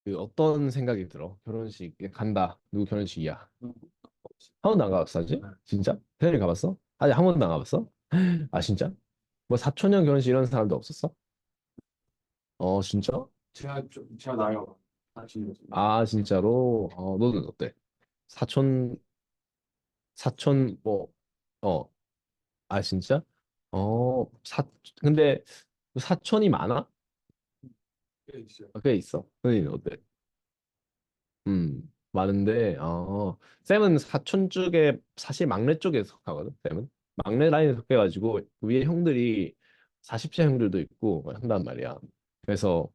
그 어떤 생각이 들어? 결혼식에 간다. 누구 결혼식이야? 한 번도 안 가봤어, 아직? 진짜? 태연이 가봤어? 아직 한 번도 안 가봤어? 아, 진짜? 뭐 사촌형 결혼식 이런 사람도 없었어? 어, 진짜? 제가 나이가 사실 아, 진짜로? 어, 너는 어때? 사촌, 사촌, 뭐, 어, 아, 진짜? 어, 근데 사촌이 많아? 꽤 있어요. 아, 꽤 있어. 너는 어때? 많은데, 쌤은 사촌 쪽에, 사실 막내 쪽에 속하거든, 쌤은. 막내 라인에 속해가지고, 위에 형들이 40세 형들도 있고, 막 한단 말이야. 그래서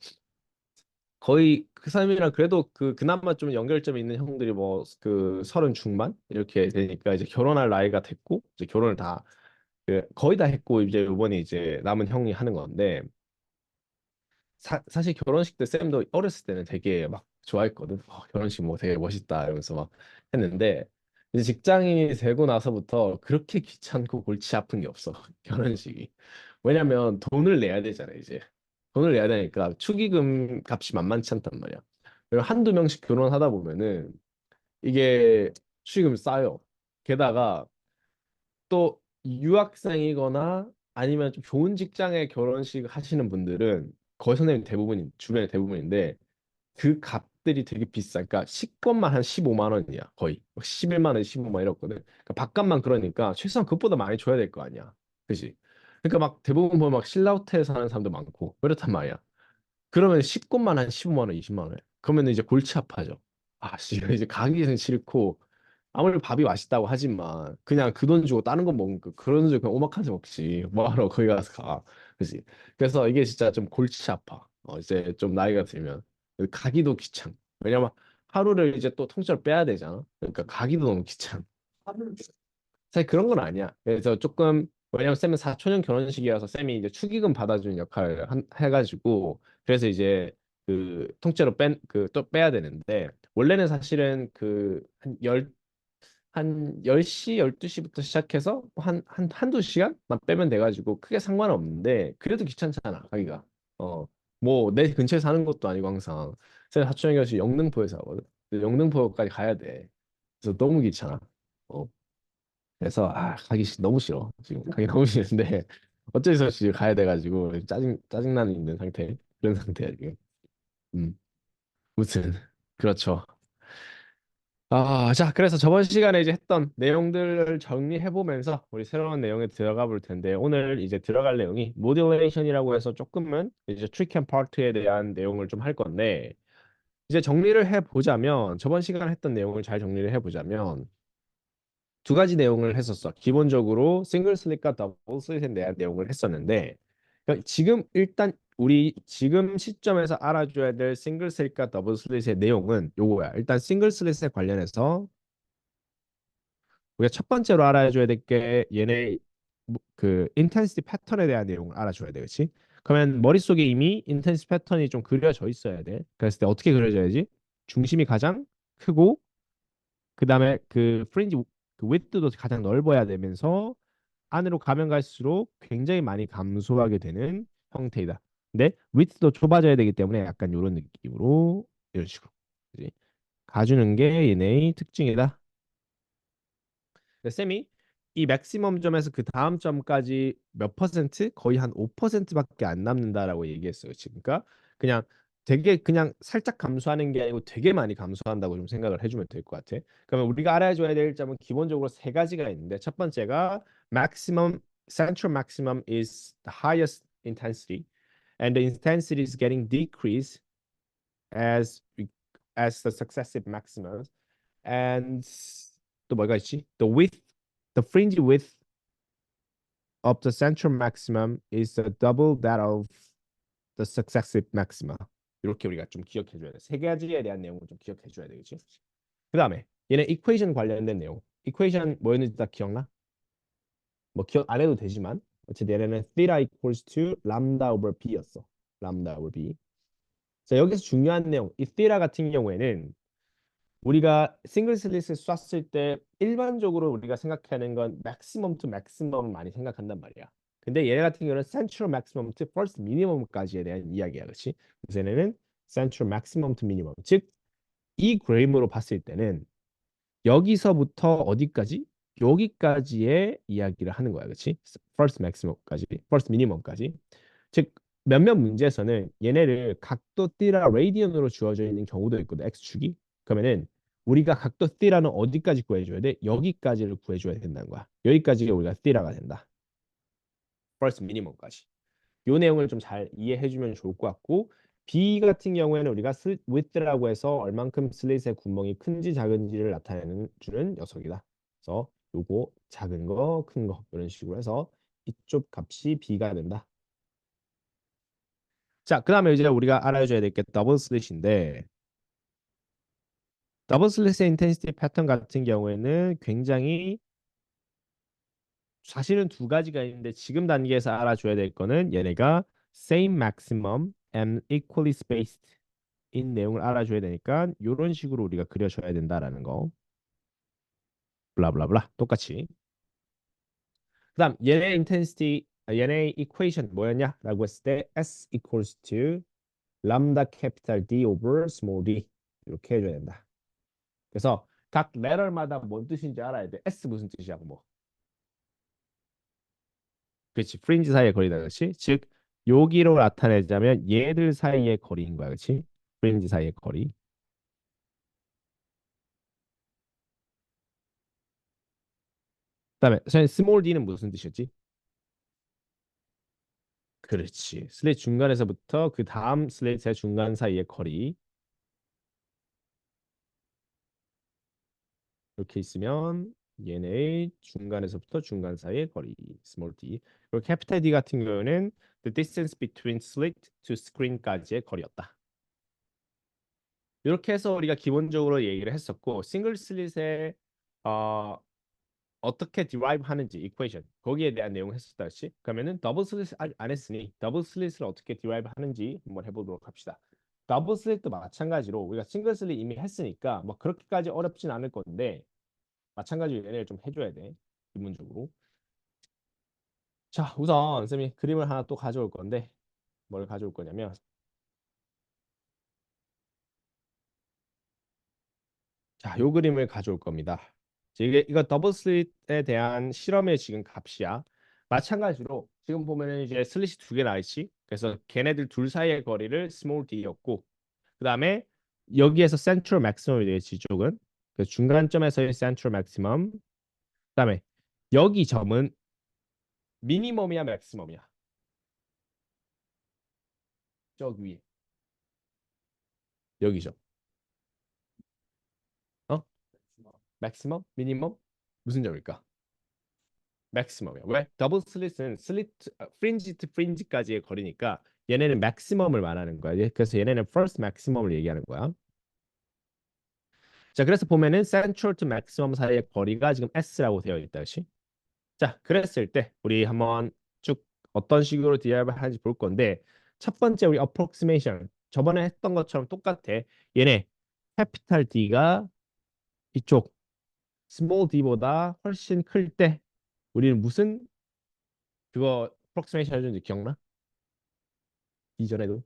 거의 그 사람이랑 그래도 그나마 좀 연결점이 있는 형들이 뭐, 그 서른 중반? 이렇게 되니까 이제 결혼할 나이가 됐고, 이제 결혼을 다, 거의 다 했고, 이제 이번에 이제 남은 형이 하는 건데, 사실 결혼식 때 쌤도 어렸을 때는 되게 막 좋아했거든. 결혼식 뭐 되게 멋있다 이러면서 막 했는데 이제 직장인이 되고 나서부터 그렇게 귀찮고 골치 아픈 게 없어. 결혼식이. 왜냐면 돈을 내야 되잖아, 이제. 돈을 내야 되니까 축의금 값이 만만치 않단 말이야. 그리고 한두 명씩 결혼하다 보면은 이게 축의금이 쌓여. 게다가 또 유학생이거나 아니면 좀 좋은 직장에 결혼식 하시는 분들은 거의 선생님 대부분인 주변에 대부분인데 그 값들이 되게 비싸. 그러니까 식권만 한 15만 원이야. 거의 11만 원, 15만 원 이렇거든. 그러니까 밥값만 그러니까 최소한 그것보다 많이 줘야 될 거 아니야. 그지? 그러니까 막 대부분 보면 막 신라 호텔 사는 사람도 많고 그렇단 말이야. 그러면 식권만 한 15만 원, 20만 원. 그러면 이제 골치 아파져. 아, 씨, 이제 가기는 싫고 아무리 밥이 맛있다고 하지만 그냥 그 돈 주고 다른 거 먹으니까 그런 돈 주고 그냥 오마카세 먹지. 뭐하러 거기 가서 가. 그지? 그래서 이게 진짜 좀 골치 아파. 이제 좀 나이가 들면 가기도 귀찮. 왜냐면 하루를 이제 또 통째로 빼야 되잖아. 그러니까 가기도 너무 귀찮. 사실 그런 건 아니야. 그래서 조금 왜냐면 쌤은 사촌형 결혼식이라서 쌤이 이제 축의금 받아주는 역할을 해가지고 그래서 이제 통째로 또 빼야 되는데 원래는 사실은 한 10시, 12시부터 시작해서 한두 시간만 빼면 돼가지고 크게 상관은 없는데 그래도 귀찮잖아, 가기가. 어, 뭐 내 근처에 사는 것도 아니고 항상 쌤 사촌형 결혼식 영등포에서 하거든. 근데 영등포까지 가야 돼. 그래서 너무 귀찮아. 어. 그래서 가기 너무 싫어. 지금 가기 너무 싫은데 어쩔 수 없이 가야 돼가지고 짜증나는 있는 상태 그런 상태야 지금. 음 무튼 그렇죠. 자 그래서 저번 시간에 이제 했던 내용들을 정리해 보면서 우리 새로운 내용에 들어가 볼 텐데 오늘 이제 들어갈 내용이 모듈레이션이라고 해서 조금은 이제 트릭 앤 파트에 대한 내용을 좀 할 건데 이제 정리를 해 보자면 저번 시간에 했던 내용을 잘 정리를 해 보자면 두 가지 내용을 했었어. 기본적으로 싱글 슬릿과 더블 슬릿에 대한 내용을 했었는데 그러니까 지금 일단 우리 지금 시점에서 알아줘야 될 싱글 슬릿과 더블 슬릿의 내용은 요거야. 일단 싱글 슬릿에 관련해서 우리가 첫 번째로 알아줘야 될 게 얘네 그 인텐시티 패턴에 대한 내용을 알아줘야 돼, 그렇지? 그러면 머릿속에 이미 인텐시티 패턴이 좀 그려져 있어야 돼. 그랬을 때 어떻게 그려져야지? 중심이 가장 크고 그다음에 그 프린지 그 위드도 가장 넓어야 되면서 안으로 가면 갈수록 굉장히 많이 감소하게 되는 형태이다. 근데 위드도 좁아져야 되기 때문에 약간 이런 느낌으로 이런 식으로 그지? 가주는 게 얘네의 특징이다. 근데 쌤이 이 맥시멈 점에서 그 다음 점까지 몇 퍼센트? 거의 한 5%밖에 안 남는다라고 얘기했어요. 지금 그러니까 그냥 되게 그냥 살짝 감소하는 게 아니고 되게 많이 감소한다고 좀 생각을 해주면 될 것 같아. 그러면 우리가 알아줘야 될 점은 기본적으로 세 가지가 있는데 첫 번째가 maximum central maximum is the highest intensity and the intensity is getting decreased as as the successive maximums and 또 뭐가 있지? the fringe width of the central maximum is double that of the successive maxima. 이렇게 우리가 좀 기억해 줘야 돼. 세 가지에 대한 내용을 좀 기억해 줘야 되겠지. 그다음에 얘네 이퀘이션 관련된 내용. 이퀘이션 뭐였는지 다 기억나? 뭐 기억 안 해도 되지만 어쨌든 얘네는 theta equals to lambda over b였어. lambda over b. 자, 여기서 중요한 내용. 이 theta 같은 경우에는 우리가 싱글 슬릿을 쐈을 때 일반적으로 우리가 생각하는 건 맥시멈 투 맥시멈을 많이 생각한단 말이야. 근데 얘네 같은 경우는 센트럴 맥시멈 투 퍼스트 미니멈까지에 대한 이야기야, 그렇지? 그래서 얘네는 Central Maximum to Minimum. 즉, 이 그림으로 봤을 때는 여기서부터 어디까지? 여기까지의 이야기를 하는 거야, 그렇지? First maximum까지, first minimum까지. 즉 몇몇 문제에서는 얘네를 각도 θ라 레디언으로 주어져 있는 경우도 있거든, x축이. 그러면은 우리가 각도 θ라는 어디까지 구해줘야 돼? 여기까지를 구해줘야 된다는 거야. 여기까지가 우리가 θ가 된다. first minimum까지. 요 내용을 좀 잘 이해해주면 좋을 것 같고, B 같은 경우에는 우리가 width라고 해서 얼만큼 슬릿의 구멍이 큰지 작은지를 나타내는 주는 녀석이다. 그래서 요거 작은 거, 큰 거 이런 식으로 해서 이쪽 값이 B가 된다. 자, 그다음에 이제 우리가 알아줘야 될 게 더블 슬릿인데, 더블 슬릿의 인텐시티 패턴 같은 경우에는 굉장히 사실은 두 가지가 있는데 지금 단계에서 알아줘야 될 거는 얘네가 same maximum and equally spaced 인 내용을 알아줘야 되니까 이런 식으로 우리가 그려줘야 된다라는 거. 블라블라블라 똑같이. 그다음 얘네 인텐시티 얘네 이퀘이션 뭐였냐라고 했을 때 S equals to 람다 캐피탈 D over small d 이렇게 해줘야 된다. 그래서 각 레터마다 뭔 뜻인지 알아야 돼. S 무슨 뜻이야, 뭐. 그렇지. 프린지 사이의 거리다, 그렇지. 즉 여기로 나타내자면 얘들 사이의 거리인 거야, 그렇지. 프린지 사이의 거리. 그다음에 스몰 d는 무슨 뜻이었지? 그렇지. 슬릿 중간에서부터 그 다음 슬릿의 중간 사이의 거리. 이렇게 있으면 얘네의 중간에서부터 중간 사이의 거리. small d. 그리고 capital D 같은 경우는 the distance between slit to screen까지의 거리였다. 이렇게 해서 우리가 기본적으로 얘기를 했었고, 싱글 슬릿의 어, 어떻게 derive 하는지 equation 거기에 대한 내용 했었다시. 그러면은 더블 슬릿 안 했으니 더블 슬릿을 어떻게 derive 하는지 한번 해보도록 합시다. 더블 슬릿도 마찬가지로 우리가 싱글 슬릿 이미 했으니까 뭐 그렇게까지 어렵진 않을 건데 마찬가지로 얘네를 좀 해줘야 돼, 기본적으로. 자, 우선 쌤이 그림을 하나 또 가져올 건데 뭘 가져올 거냐면, 자, 요 그림을 가져올 겁니다. 이거 더블 슬릿에 대한 실험의 지금 값이야. 마찬가지로 지금 보면은 이제 슬릿이 두 개 나 있지. 그래서 걔네들 둘 사이의 거리를 스몰 d였고, 그다음에 여기에서 센트럴 맥시멈이 되겠지, 이쪽은. 그 중간점에서의 센트럴 맥시멈. 그다음에 여기 점은 미니멈이야, 맥시멈이야. 저기 위에 여기죠. 어? 맥시멈? 미니멈? 무슨 점일까? 맥시멈이야. 왜? 더블 슬릿은 프린지 투 프린지까지의 거리니까 얘네는 맥시멈을 말하는 거야. 그래서 얘네는 first maximum을 얘기하는 거야. 자, 그래서 보면은 central to maximum 사이의 거리가 지금 S라고 되어 있다, 그렇지? 자, 그랬을 때 우리 한번 쭉 어떤 식으로 derive 하는지 볼 건데, 첫 번째 우리 approximation 저번에 했던 것처럼 똑같아. 얘네 capital D가 이쪽 small d보다 훨씬 클 때 우리는 무슨 그거 approximation 해준지 기억나? 이전에도.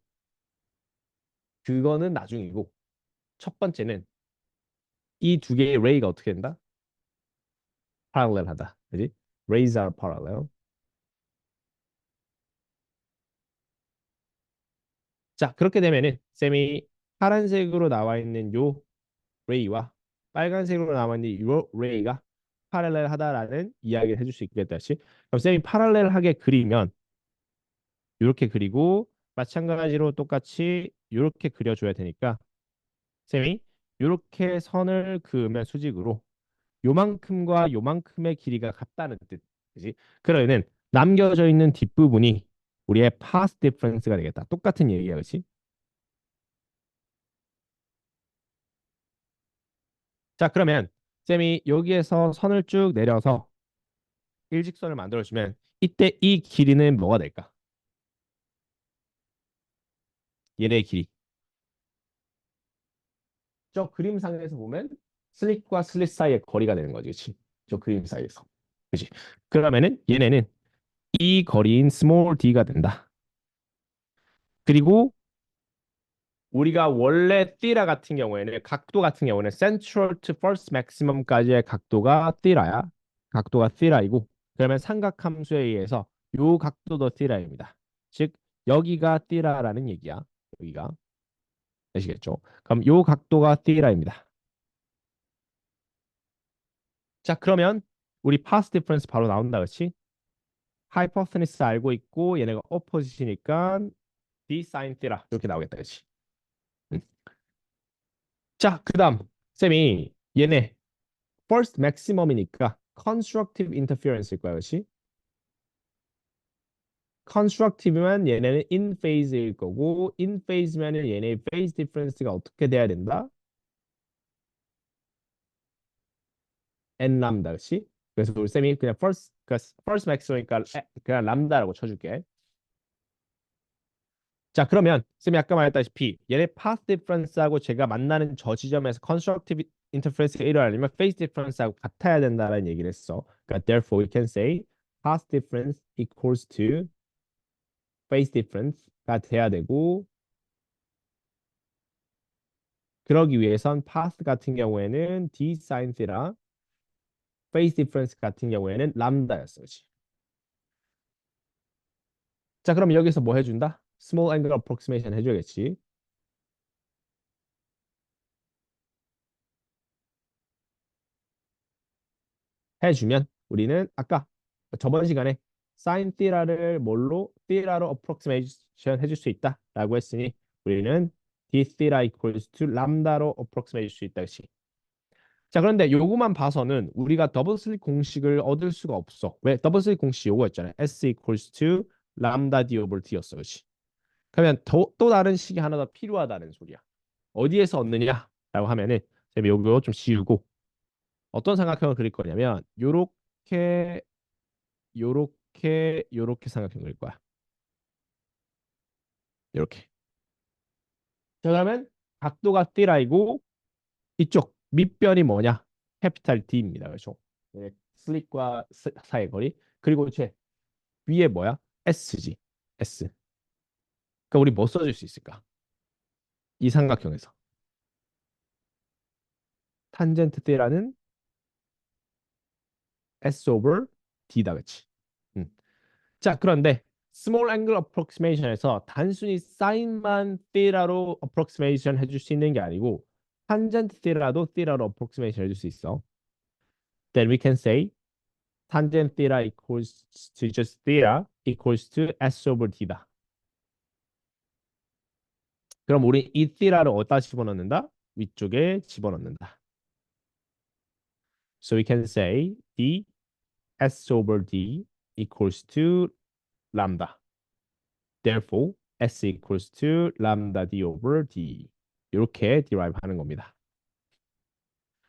그거는 나중이고, 첫 번째는 이 두 개의 레이가 어떻게 된다? parallel하다. 그지? Rays are parallel. 자, 그렇게 되면은 쌤이 파란색으로 나와 있는 요 레이와 빨간색으로 나와 있는 요 레이가 parallel하다라는 이야기를 해줄 수 있겠다. 시 그럼 쌤이 parallel하게 그리면 이렇게 그리고 마찬가지로 똑같이 이렇게 그려줘야 되니까 쌤이 이렇게 선을 그으면 수직으로 요만큼과 요만큼의 길이가 같다는 뜻. 그지? 그러면 남겨져 있는 뒷부분이 우리의 path difference가 되겠다. 똑같은 얘기야, 그렇지? 자, 그러면 쌤이 여기에서 선을 쭉 내려서 일직선을 만들어주면 이때 이 길이는 뭐가 될까? 얘네의 길이. 저 그림상에서 보면 슬릿과 슬릿 사이의 거리가 되는 거지, 그렇지? 저 그림 사이에서. 그렇지? 그러면은 얘네는 이 거리인 small d가 된다. 그리고 우리가 원래 띠라 같은 경우에는 각도 같은 경우는 central to first maximum까지의 각도가 띠라야. 각도가 띠라이고 그러면 삼각함수에 의해서 요 각도도 띠라입니다. 즉 여기가 띠라라는 얘기야. 여기가 아시겠죠? 그럼 요 각도가 띠라입니다. 자 그러면 우리 path difference 바로 나온다, 그렇지? 하이퍼스니스 알고 있고 얘네가 opposite이니까 d sin 띠라 이렇게 나오겠다, 그렇지? 음. 자 그다음 쌤이 얘네 first maximum이니까 constructive interference일 거야, 그렇지? constructive면 얘네는 in phase일 거고 in phase면은 얘네 phase difference가 어떻게 돼야 된다? n 람다, 그렇지? 그래서 우리 쌤이 그냥 first maximum이니까 그냥 람다라고 쳐줄게. 자 그러면 쌤이 아까 말했다시피 얘네 path difference하고 제가 만나는 저 지점에서 constructive interference가 일어나려면 phase difference하고 같아야 된다는 얘기를 했어. 그러니까 therefore we can say path difference equals to phase difference가 돼야 되고 그러기 위해선 path 같은 경우에는 d sin theta, phase difference 같은 경우에는 람다였어. 그렇지? 자 그럼 여기서 뭐 해준다? small angle approximation 해줘야겠지. 해주면 우리는 아까 저번 시간에 sin theta를 뭘로 theta로 approximation 해줄 수 있다라고 했으니 우리는 d theta equals to 람다로 approximate 해줄 수 있다. 그렇지? 자 그런데 요거만 봐서는 우리가 더블 슬립 공식을 얻을 수가 없어. 왜? 더블 슬립 공식 요거였잖아요. S equals to 람다 d over t였어. 그렇지? 그러면 또 다른 식이 하나 더 필요하다는 소리야. 어디에서 얻느냐라고 하면은 쌤이 요거 좀 지우고 어떤 삼각형을 그릴 거냐면 요렇게 요렇게 삼각형 그릴 거야. 요렇게. 자 그러면 각도가 띠라이고 이쪽 밑변이 뭐냐? 캐피탈 D입니다. 그렇죠? 네, 슬릿과 사이의 거리. 그리고 제 위에 뭐야? S지. S. 그러니까 우리 뭐 써줄 수 있을까? 이 삼각형에서 탄젠트 D라는 S over D다, 그렇지? 음. 자, 그런데 스몰 앵글 어프로크시메이션에서 단순히 사인만 띠라로 어프로크시메이션 해줄 수 있는 게 아니고 탄젠트 띠라도 띠라로 어프로크시메이션 해줄 수 있어. Then we can say tangent theta equals to just theta equals to S over D다. 그럼 우리 이 theta를 어디다 집어넣는다? 위쪽에 집어넣는다. So we can say D S over D equals to lambda. Therefore, S equals to lambda D over D. 이렇게 derive 하는 겁니다.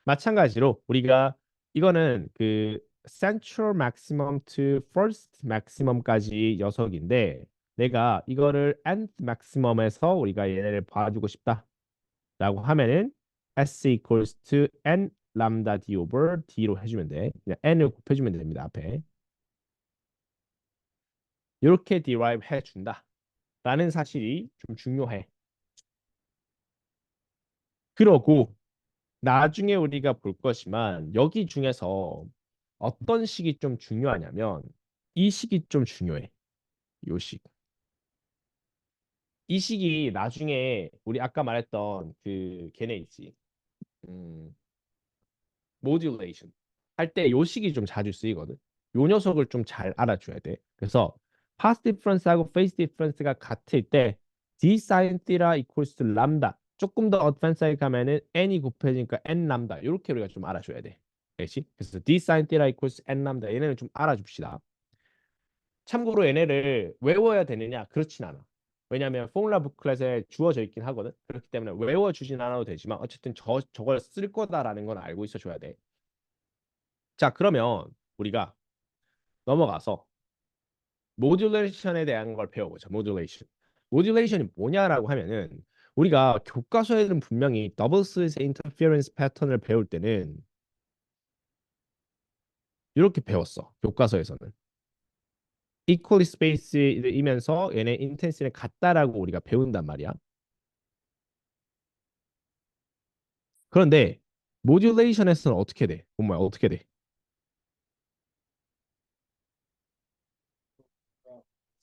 마찬가지로 우리가 이거는 그 central maximum to first maximum까지 녀석인데 내가 이거를 nth maximum에서 우리가 얘네를 봐주고 싶다라고 하면은 s equals to n lambda d over d로 해주면 돼. 그냥 n을 곱해주면 됩니다. 앞에 이렇게 derive 해준다라는 사실이 좀 중요해. 그러고 나중에 우리가 볼 것이만 여기 중에서 어떤 식이 좀 중요하냐면 이 식이 좀 중요해. 요 식. 이 식이 나중에 우리 아까 말했던 그 걔네 있지. 음, 모듈레이션 할 때 요 식이 좀 자주 쓰이거든. 요 녀석을 좀 잘 알아줘야 돼. 그래서 파스 디퍼런스하고 페이스 디퍼런스가 같을 때 d sin theta equals to 람다. 조금 더 어드밴스하게 가면은 n이 곱해지니까 n 람다. 이렇게 우리가 좀 알아줘야 돼. 알겠지? 그래서 d sin theta equals n 람다. 얘네는 좀 알아줍시다. 참고로 얘네를 외워야 되느냐? 그렇진 않아. 왜냐하면 포뮬라 북클렛에 주어져 있긴 하거든. 그렇기 때문에 외워주진 않아도 되지만 어쨌든 저걸 쓸 거다라는 건 알고 있어 줘야 돼. 자, 그러면 우리가 넘어가서 모듈레이션에 대한 걸 배워보자. 모듈레이션. 모듈레이션이 뭐냐라고 하면은 우리가 교과서에는 분명히 더블 스lit 인터피어런스 패턴을 배울 때는 이렇게 배웠어. 교과서에서는. equally spaced이면서 얘네 인텐시는 같다라고 우리가 배운단 말이야. 그런데 모듈레이션에서는 어떻게 돼? 뭐야 어떻게 돼?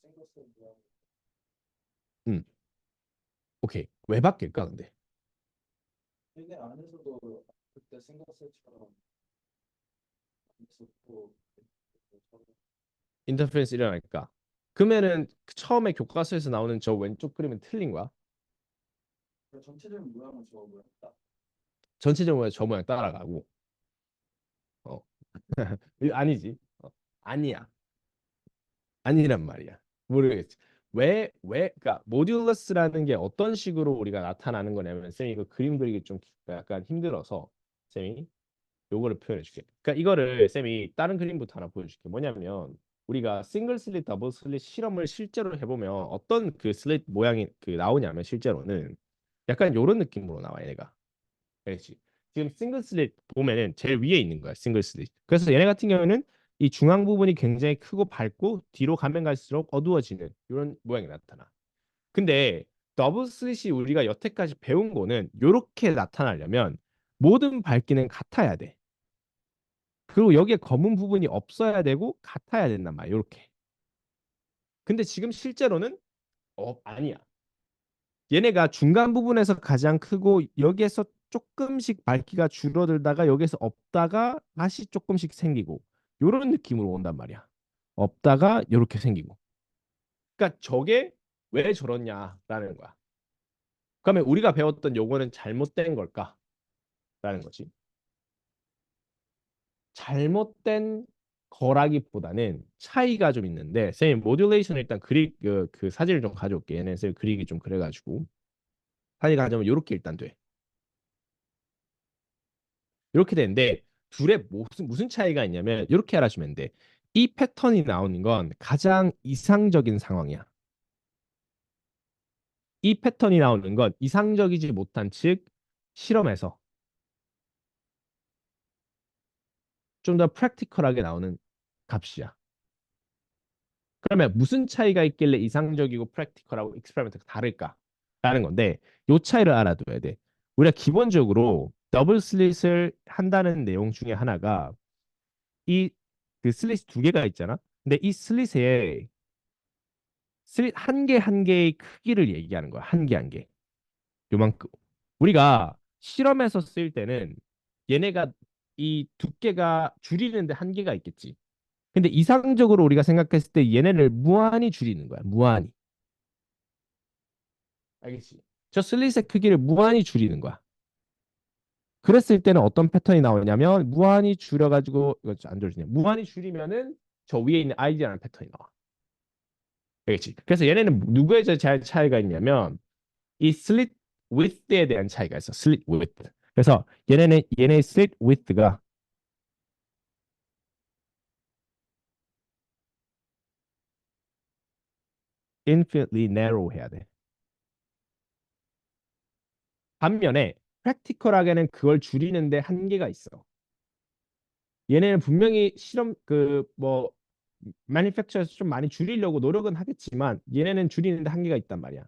생각보다 뭐야. 음, 오케이. 왜 바뀔까 근데? 얘네 안에서도 그때 생각처럼 있었고 인터ference 일어나니까. 그러면은 그 처음에 교과서에서 나오는 저 왼쪽 그림은 틀린 거야? 전체적인 모양은 저거 뭐야? 딱 전체적으로 저 모양 따라가고. 어. 이거 아니지. 아니야. 아니란 말이야. 모르겠지. 그러니까 모듈러스라는 게 어떤 식으로 우리가 나타나는 거냐면 쌤이 이거 그림 그리기 좀 약간 힘들어서 쌤이 요거를 표현해 줄게. 그러니까 이거를 쌤이 다른 그림부터 하나 보여줄게. 뭐냐면 우리가 싱글 슬릿, 더블 슬릿 실험을 실제로 해보면 어떤 그 슬릿 모양이 그 나오냐면 실제로는 약간 요런 느낌으로 나와 얘네가. 그렇지. 지금 싱글 슬릿 보면은 제일 위에 있는 거야. 싱글 슬릿. 그래서 얘네 같은 경우에는 이 중앙 부분이 굉장히 크고 밝고 뒤로 가면 갈수록 어두워지는 이런 모양이 나타나. 근데 더블 슬릿이 우리가 여태까지 배운 거는 이렇게 나타나려면 모든 밝기는 같아야 돼. 그리고 여기에 검은 부분이 없어야 되고 같아야 된단 말이야. 이렇게. 근데 지금 실제로는 아니야. 얘네가 중간 부분에서 가장 크고 여기에서 조금씩 밝기가 줄어들다가 여기에서 없다가 다시 조금씩 생기고 요런 느낌으로 온단 말이야. 없다가 요렇게 생기고. 그러니까 저게 왜 저렇냐라는 거야. 그러면 우리가 배웠던 요거는 잘못된 걸까라는 거지. 잘못된 거라기보다는 차이가 좀 있는데 쌤 모듈레이션 일단 그 사진을 좀 가져올게. 얘네 쌤 그리기 좀 그래가지고 사진 가져오면 요렇게 일단 돼. 이렇게 되는데 둘의 무슨 차이가 있냐면 이렇게 알아주면 돼. 이 패턴이 나오는 건 가장 이상적인 상황이야. 이 패턴이 나오는 건 이상적이지 못한 즉 실험에서 좀 더 프랙티컬하게 나오는 값이야. 그러면 무슨 차이가 있길래 이상적이고 프랙티컬하고 익스페리멘트가 다를까라는 건데 이 차이를 알아둬야 돼. 우리가 기본적으로 더블 슬릿을 한다는 내용 중에 하나가 이 그 슬릿 두 개가 있잖아. 근데 이 슬릿에 슬릿 한 개 한 개의 크기를 얘기하는 거야. 한 개 한 개. 요만큼. 우리가 실험에서 쓸 때는 얘네가 이 두께가 줄이는데 한계가 있겠지. 근데 이상적으로 우리가 생각했을 때 얘네를 무한히 줄이는 거야. 무한히. 알겠지? 저 슬릿의 크기를 무한히 줄이는 거야. 그랬을 때는 어떤 패턴이 나오냐면 무한히 줄여가지고 이거 안 줄이네. 무한히 줄이면은 저 위에 있는 아이디어라는 패턴이 나와. 알겠지? 그래서 얘네는 누구의 차이가 있냐면 이 슬릿 width에 대한 차이가 있어. 슬릿 width. 그래서 얘네 슬릿 width가 infinitely narrow 해야 돼. 반면에 practical하게는 그걸 줄이는데 한계가 있어. 얘네는 분명히 실험 그뭐 manufacture에서 좀 많이 줄이려고 노력은 하겠지만 얘네는 줄이는데 한계가 있단 말이야.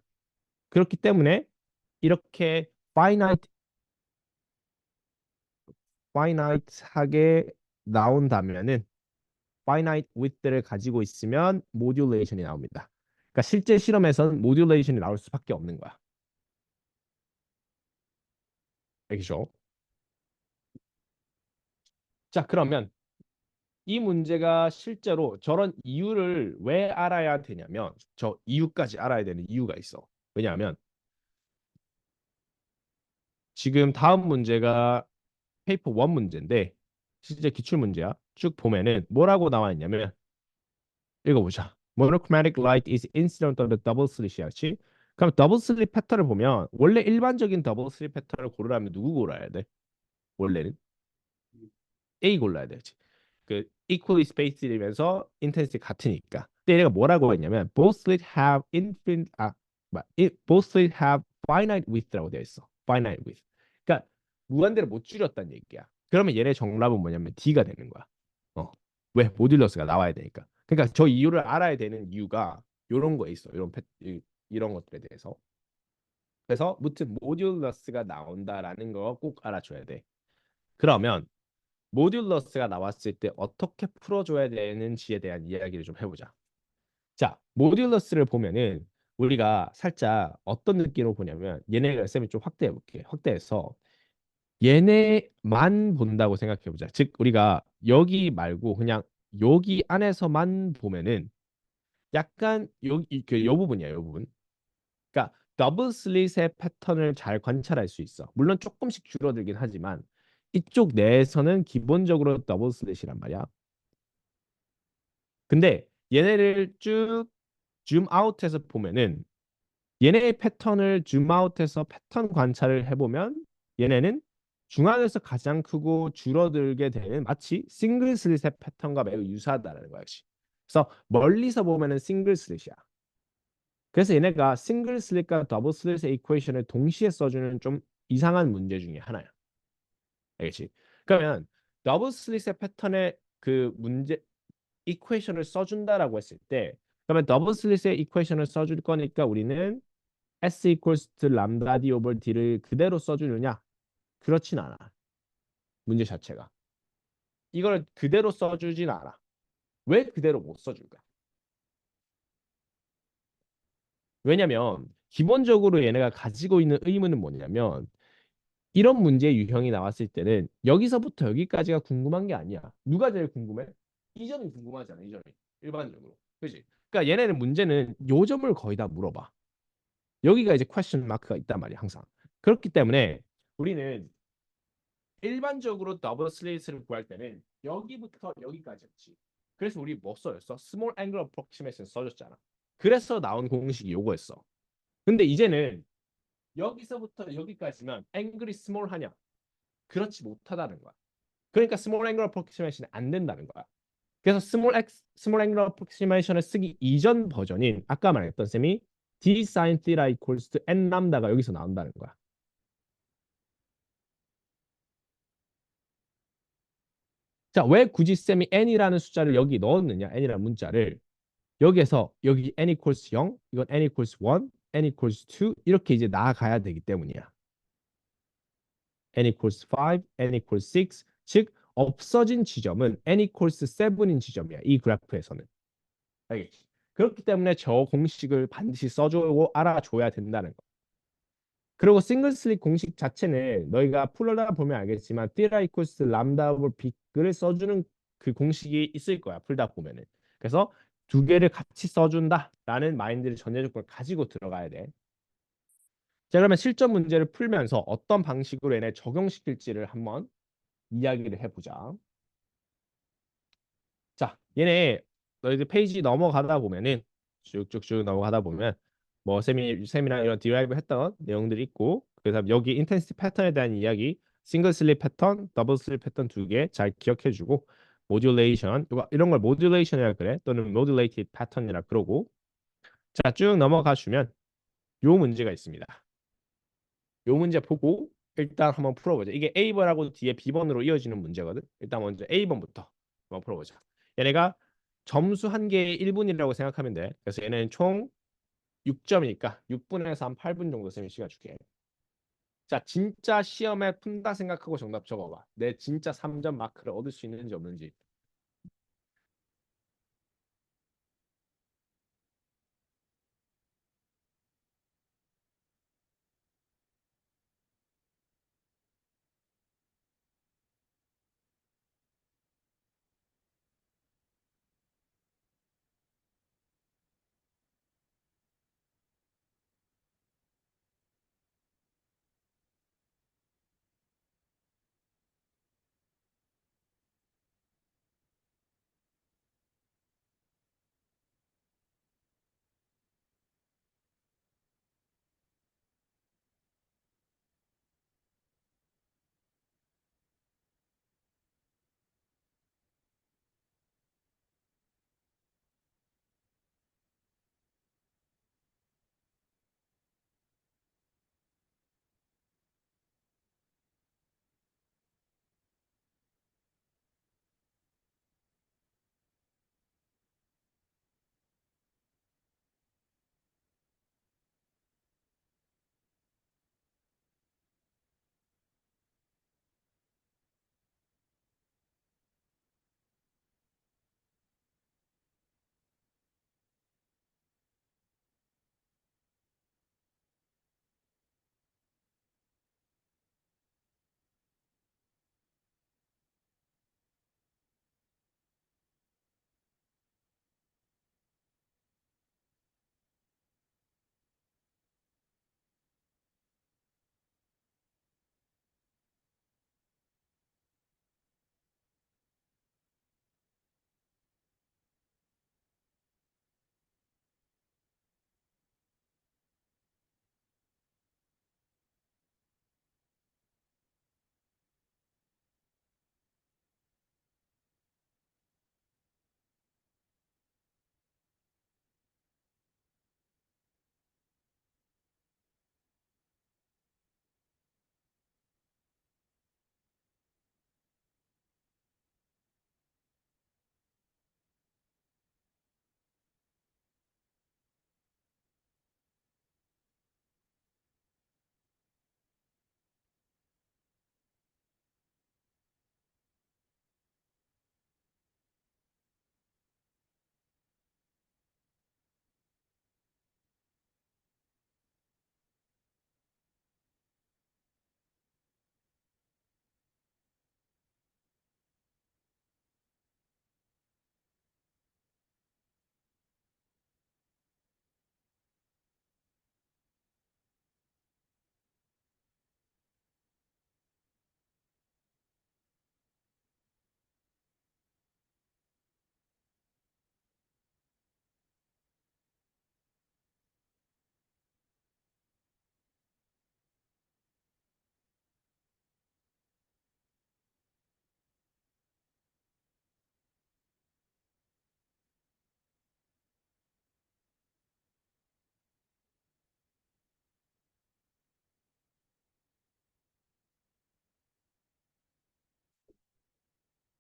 그렇기 때문에 이렇게 finite하게 나온다면은 finite width를 가지고 있으면 modulation이 나옵니다. 그러니까 실제 실험에서는 modulation이 나올 수밖에 없는 거야. 알겠죠? 자, 그러면 이 문제가 실제로 저런 이유를 왜 알아야 되냐면 저 이유까지 알아야 되는 이유가 있어. 왜냐하면 지금 다음 문제가 페이퍼 1 문제인데 실제 기출 문제야. 쭉 보면은 뭐라고 나와 있냐면 읽어보자. Monochromatic light is incident on the double slit이야. 그렇지? 그럼 더블 슬립 패턴을 보면 원래 일반적인 더블 슬립 패턴을 고르라면 누구 고르야 돼? 원래는 A 골라야 되지. 그 equally spaced이면서 intensity 같으니까. 근데 얘가 뭐라고 했냐면 both slit have infinite both slit have finite width라고 되어 있어. finite width. 그러니까 무한대로 못 줄였다는 얘기야. 그러면 얘네 정답은 뭐냐면 D가 되는 거야. 어. 왜? 모듈러스가 나와야 되니까. 그러니까 저 이유를 알아야 되는 이유가 이런 거에 있어. 이런 것들에 대해서. 그래서 무튼 모듈러스가 나온다라는 거 꼭 알아줘야 돼. 그러면 모듈러스가 나왔을 때 어떻게 풀어줘야 되는지에 대한 이야기를 좀 해보자. 자, 모듈러스를 보면은 우리가 살짝 어떤 느낌으로 보냐면 얘네가 쌤이 좀 확대해 볼게. 확대해서 얘네만 본다고 생각해 보자. 즉 우리가 여기 말고 그냥 여기 안에서만 보면은 약간 여기 그요 부분이야, 요 부분. 그러니까 더블 슬릿의 패턴을 잘 관찰할 수 있어. 물론 조금씩 줄어들긴 하지만 이쪽 내에서는 기본적으로 더블 슬릿이란 말이야. 근데 얘네를 쭉 줌 아웃해서 보면은 얘네의 패턴을 줌 아웃해서 패턴 관찰을 해보면 얘네는 중앙에서 가장 크고 줄어들게 되는 마치 싱글 슬릿의 패턴과 매우 유사하다는 거야, 역시. 그래서 멀리서 보면은 싱글 슬릿이야. 그래서 얘네가 싱글 슬릿과 더블 슬릿의 이퀘이션을 동시에 써주는 좀 이상한 문제 중에 하나야. 알겠지? 그러면 더블 슬릿의 패턴의 그 문제 이퀘이션을 써준다라고 했을 때 그러면 더블 슬릿의 이퀘이션을 써줄 거니까 우리는 S equals to 람다 D over D를 그대로 써주느냐? 그렇진 않아. 문제 자체가. 이걸 그대로 써주진 않아. 왜 그대로 못 써줄까? 왜냐면 기본적으로 얘네가 가지고 있는 의문은 뭐냐면 이런 문제 유형이 나왔을 때는 여기서부터 여기까지가 궁금한 게 아니야. 누가 제일 궁금해? 이 점이 궁금하잖아. 이 점이. 일반적으로. 그지? 그러니까 얘네는 문제는 요 점을 거의 다 물어봐. 여기가 이제 퀘스천 마크가 있단 말이야, 항상. 그렇기 때문에 우리는 일반적으로 더블 슬레이스를 구할 때는 여기부터 여기까지였지. 그래서 우리 뭐 써였어? 스몰 앵글 어프로키메이션 써줬잖아. 그래서 나온 공식이 요거였어. 근데 이제는 여기서부터 여기까지면 앵글이 스몰하냐? 그렇지 못하다는 거야. 그러니까 스몰 앵글 어프로키메이션이 안 된다는 거야. 그래서 스몰 앵글 어프로키메이션을 쓰기 이전 버전인 아까 말했던 셈이 d sin theta equals to n 람다가 여기서 나온다는 거야. 자, 왜 굳이 쌤이 n이라는 숫자를 여기 넣었느냐? n이라는 문자를 여기에서 여기 n equals 0, 이건 n equals 1, n equals 2 이렇게 이제 나아가야 되기 때문이야. n equals 5, n equals 6, 즉 없어진 지점은 n equals 7인 지점이야. 이 그래프에서는. 알겠지? 그렇기 때문에 저 공식을 반드시 써주고 알아줘야 된다는 거. 그리고 싱글 슬립 공식 자체는 너희가 풀다 보면 알겠지만 θ equals 람다 오버 빅을 써주는 그 공식이 있을 거야. 풀다 보면은. 그래서 두 개를 같이 써준다라는 마인드를 전제 조건을 가지고 들어가야 돼. 자, 그러면 실전 문제를 풀면서 어떤 방식으로 얘네 적용시킬지를 한번 이야기를 해보자. 자, 얘네 너희들 페이지 넘어가다 보면은 쭉쭉쭉 넘어가다 보면 뭐 셈이랑 이런 디라이브 했던 내용들이 있고 그다음 여기 인텐시티 패턴에 대한 이야기, 싱글 슬립 패턴, 더블 슬립 패턴 두 개 잘 기억해주고 모듈레이션 이런 걸 모듈레이션이라 그래 또는 모듈레이티드 패턴이라 그러고 자 쭉 넘어가 주면 요 문제가 있습니다. 요 문제 보고 일단 한번 풀어보자. 이게 A번하고 뒤에 B번으로 이어지는 문제거든. 일단 먼저 A번부터 한번 풀어보자. 얘네가 점수 한 개에 1분이라고 생각하면 돼. 그래서 얘는 총 6점이니까 6분에서 한 8분 정도 쌤이 시간 줄게. 자, 진짜 시험에 푼다 생각하고 정답 적어봐. 내 진짜 3점 마크를 얻을 수 있는지 없는지.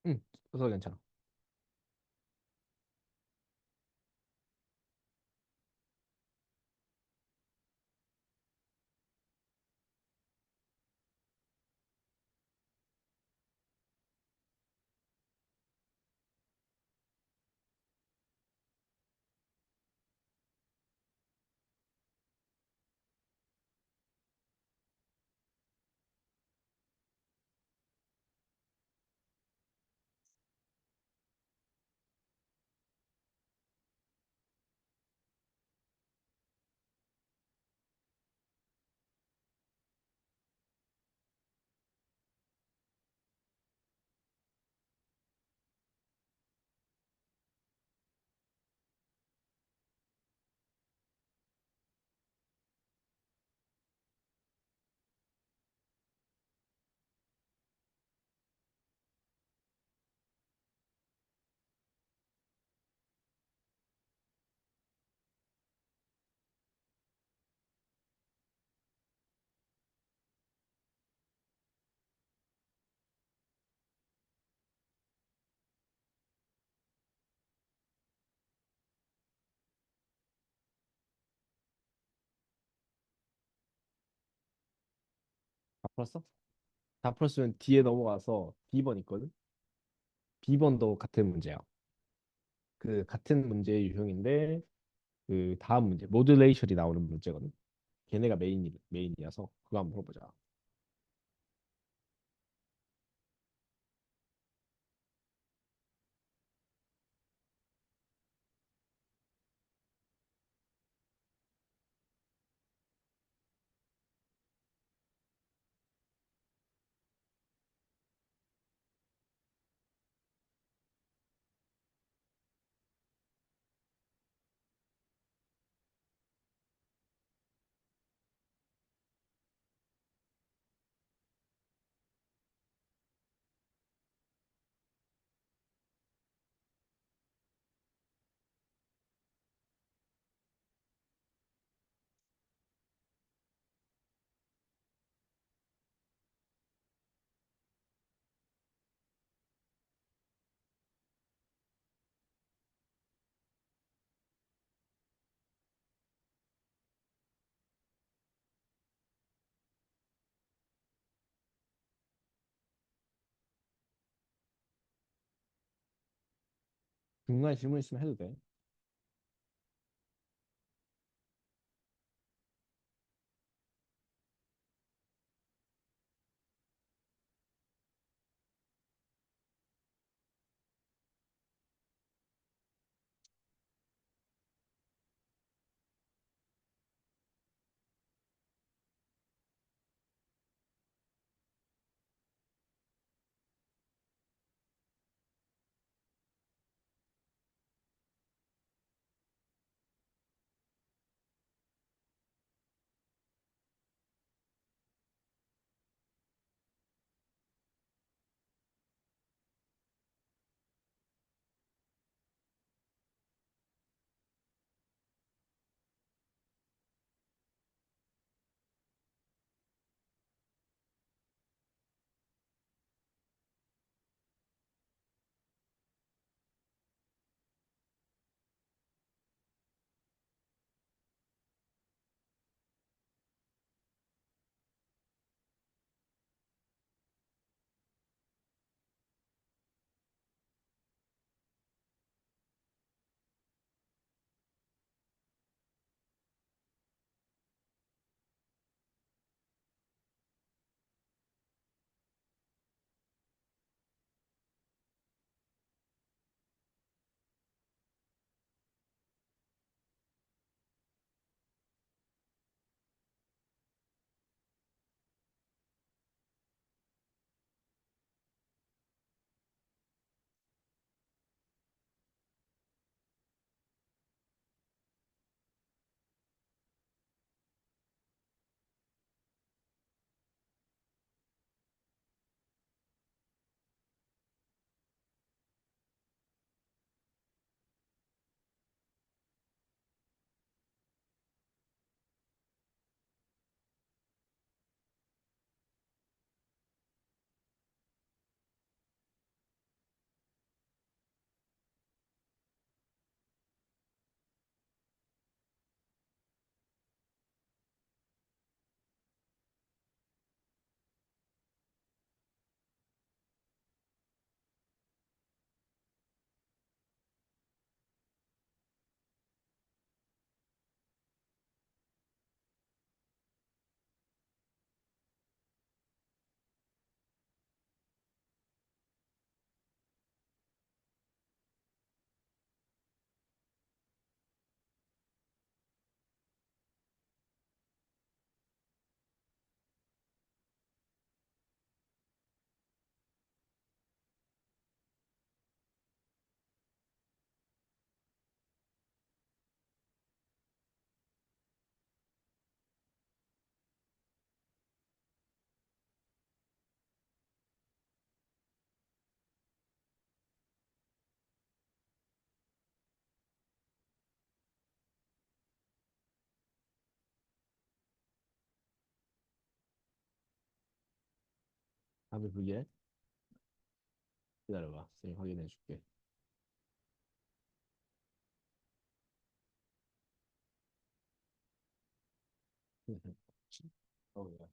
응, 그거 괜찮아. 다 풀었어? 다 풀었으면 뒤에 넘어가서 B번 있거든? B번도 같은 문제야. 그 같은 문제의 유형인데 그 다음 문제 모듈레이션이 나오는 문제거든. 걔네가 메인이라서 그거 한번 풀어보자. 중간에 질문 있으면 해도 돼. 답이 그게 기다려봐. 쌤 확인해 줄게. 어, 야.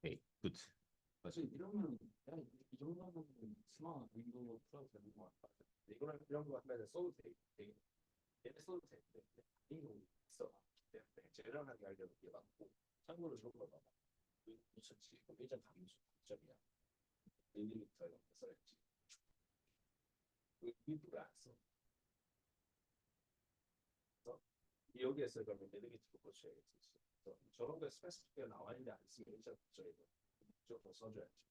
오케이, 굿. 사실 이러면 그냥 이 정도면 스마트 윈도우 풀어도 되는 것 같아. 이거랑 이런 거 하면 써도 돼. 얘네 써도 돼. 이거 있어. 제너럴하게 알려는 게 맞고 참고로 저거 봐봐. 미쳤지. 일장 감수 점이야. 1리미터 이런 거 써야지. 윈도우를 안 써. 그래서 여기에서 그러면 1리미터 고쳐야겠지. 저런 거 스페시피크가 나와 있는데 안 쓰면 일장 고쳐야 돼. 무조건 써줘야지.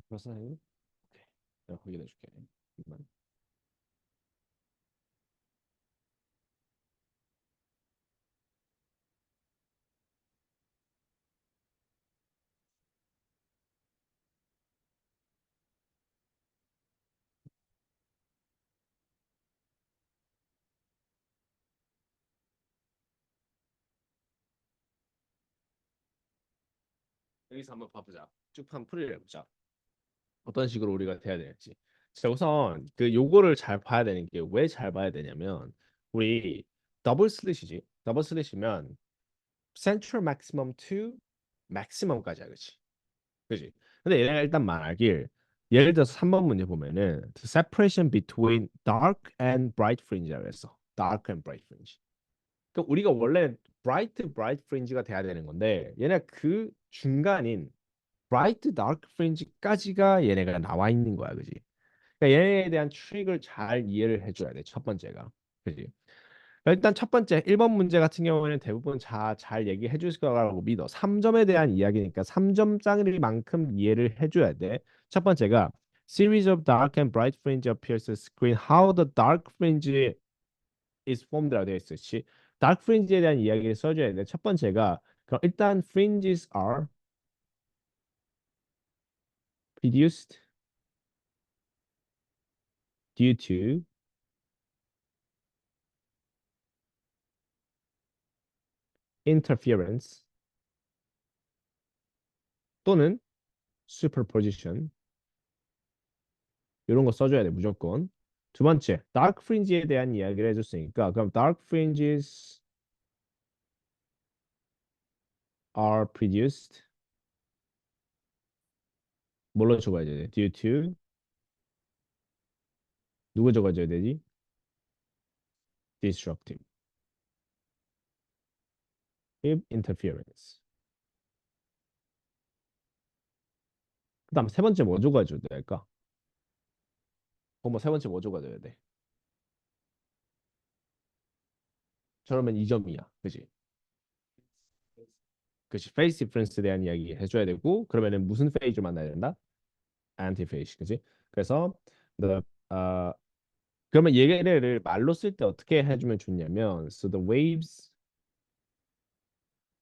벌써 오케이. 내가 확인해 줄게. 잠깐만. 여기서 한번 봐보자. 쭉 한번 풀이를 해보자. 어떤 식으로 우리가 돼야 될지. 자, 우선 그 요거를 잘 봐야 되는 게 왜 잘 봐야 되냐면 우리 더블 슬릿이지. 더블 슬릿이면 central maximum to maximum까지야, 그렇지? 그지? 근데 얘네가 일단 말하길 예를 들어서 3번 문제 보면은 the separation between dark and bright fringe라고 했어. dark and bright fringe. 그러니까 우리가 원래 bright fringe가 돼야 되는 건데 얘네 그 중간인 bright dark fringe까지가 얘네가 나와 있는 거야, 그지? 그러니까 얘네에 대한 트릭을 잘 이해를 해줘야 돼, 첫 번째가. 그지? 일단 첫 번째 1번 문제 같은 경우에는 대부분 잘 얘기해 줄 거라고 믿어. 3점에 대한 이야기니까 3점짜리만큼 이해를 해줘야 돼. 첫 번째가 series of dark and bright fringe appears on screen. How the dark fringe is formed라고 되어 있었지. dark fringe에 대한 이야기를 써줘야 돼. 첫 번째가 그럼 일단 fringes are produced due to interference 또는 superposition 이런 거 써줘야 돼 무조건. 두 번째, dark fringe에 대한 이야기를 해줬으니까 그럼 dark fringes are produced 뭘로 적어야 돼? due to 누구 적어줘야 되지? disruptive interference. 그다음 세 번째 뭐 적어줘야 될까? 세 번째 뭐 적어줘야 돼? 저러면 2점이야, 그지? 그치? phase difference에 대한 이야기 해줘야 되고 그러면은 무슨 phase 만나야 된다? anti phase, 그지? 그래서 the 그러면 얘를 말로 쓸 때 어떻게 해주면 좋냐면 so the waves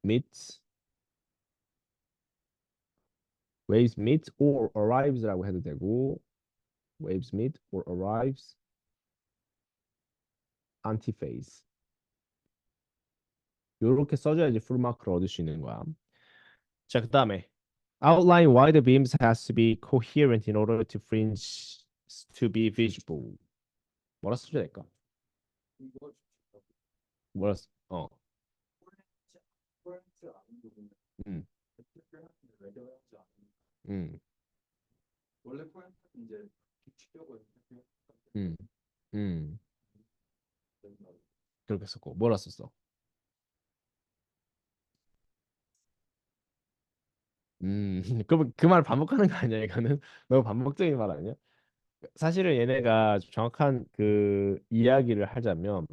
meet waves meet or arrives라고 해도 되고 waves meet or arrives antiphase. 요렇게 써줘야지 풀 마크를 얻을 수 있는 거야. 자, 그다음에 outline why the beams has to be coherent in order to fringe to be visible. 뭐라 써줘야 될까? 이거 뭐라 써? 어. 포렌트 아닌 부분은 음. 특별한 레벨하지 않는 음. 원래 포렌트는 이제 규칙적으로 음. 음. 그렇게 썼고 뭐라 썼어? 그럼 그 말 반복하는 거 아니야? 이거는 너무 반복적인 말 아니야? 사실은 얘네가 정확한 그 이야기를 하자면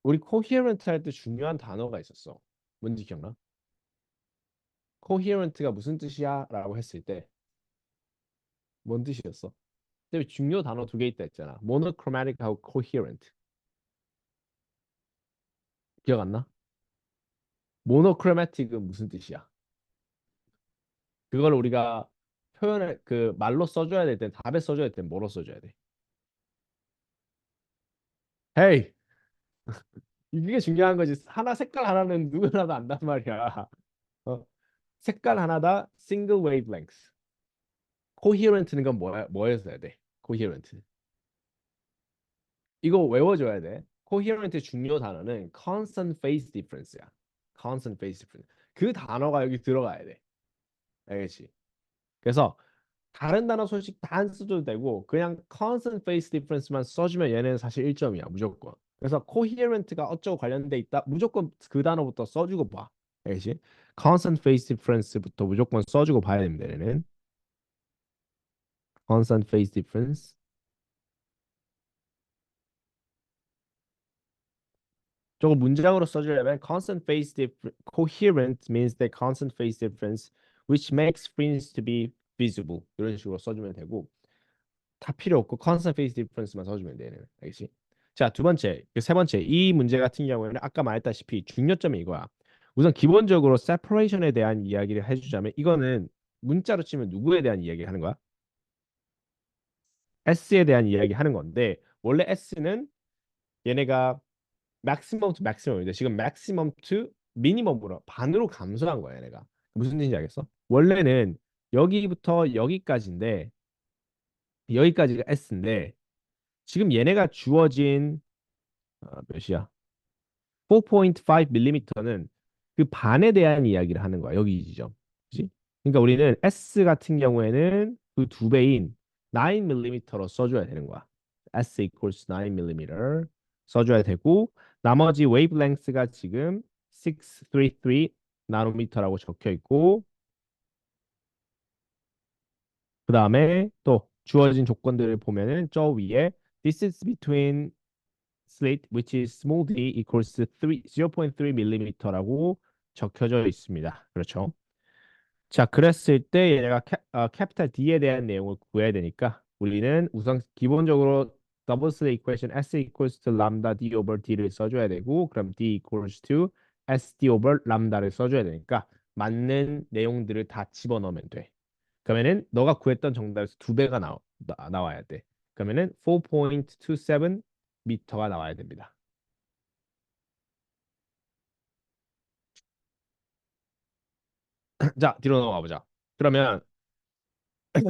우리 coherent 할 때 중요한 단어가 있었어. 뭔지 기억나? coherent가 무슨 뜻이야? 라고 했을 때 뭔 뜻이었어? 근데 중요 단어 두 개 있다 했잖아. monochromatic하고 coherent. 기억 안 나? monochromatic은 무슨 뜻이야? 그걸 우리가 표현을 그 말로 써줘야 될 땐 답에 써줘야 될 땐 뭐로 써줘야 돼? 헤이, 이게 중요한 거지. 하나 색깔 하나는 누구나도 안단 말이야. 어, 색깔 하나다 single wavelength. coherent는 건 뭐에서 해야 돼? coherent. 이거 외워줘야 돼. coherent의 중요 단어는 constant phase difference야. constant phase difference. 그 단어가 여기 들어가야 돼. 알겠지? 그래서 다른 단어 솔직히 다 안 써줘도 되고 그냥 constant phase difference만 써주면 얘는 사실 1점이야 무조건. 그래서 coherent가 어쩌고 관련돼 있다 무조건 그 단어부터 써주고 봐. 알겠지? constant phase difference부터 무조건 써주고 봐야 됩니다. 얘는 constant phase difference. 저거 문장으로 써주려면 constant phase coherent means the constant phase difference which makes fringe to be visible 이런 식으로 써주면 되고 다 필요 없고 constant phase difference만 써주면 되는 알겠지? 자, 두 번째, 그 세 번째 이 문제 같은 경우에는 아까 말했다시피 중요점이 이거야. 우선 기본적으로 separation에 대한 이야기를 해주자면 이거는 문자로 치면 누구에 대한 이야기 하는 거야? S에 대한 이야기 하는 건데 원래 S는 얘네가 maximum to maximum인데 지금 maximum to minimum으로 반으로 감소한 거야 얘네가. 무슨 뜻인지 알겠어? 원래는 여기부터 여기까지인데 여기까지가 S인데 지금 얘네가 주어진 몇이야? 4.5mm는 그 반에 대한 이야기를 하는 거야. 여기 이 지점. 그지? 그러니까 우리는 S 같은 경우에는 그 두 배인 9mm로 써줘야 되는 거야. S equals 9mm 써줘야 되고 나머지 wavelength가 지금 633 나노미터라고 적혀 있고 그 다음에 또 주어진 조건들을 보면은 저 위에 this is between slit which is small d equals 3, 0.3mm라고 적혀져 있습니다. 그렇죠? 자, 그랬을 때 얘네가 캐피탈 D에 대한 내용을 구해야 되니까 우리는 우선 기본적으로 더블 슬 이퀘이션 S equals to lambda D over D를 써줘야 되고 그럼 D equals to SD over lambda를 써줘야 되니까 맞는 내용들을 다 집어넣으면 돼. 그러면은 너가 구했던 정답에서 두 배가 나와야 돼. 그러면은 4.27 미터가 나와야 됩니다. 자, 뒤로 넘어가 보자. 그러면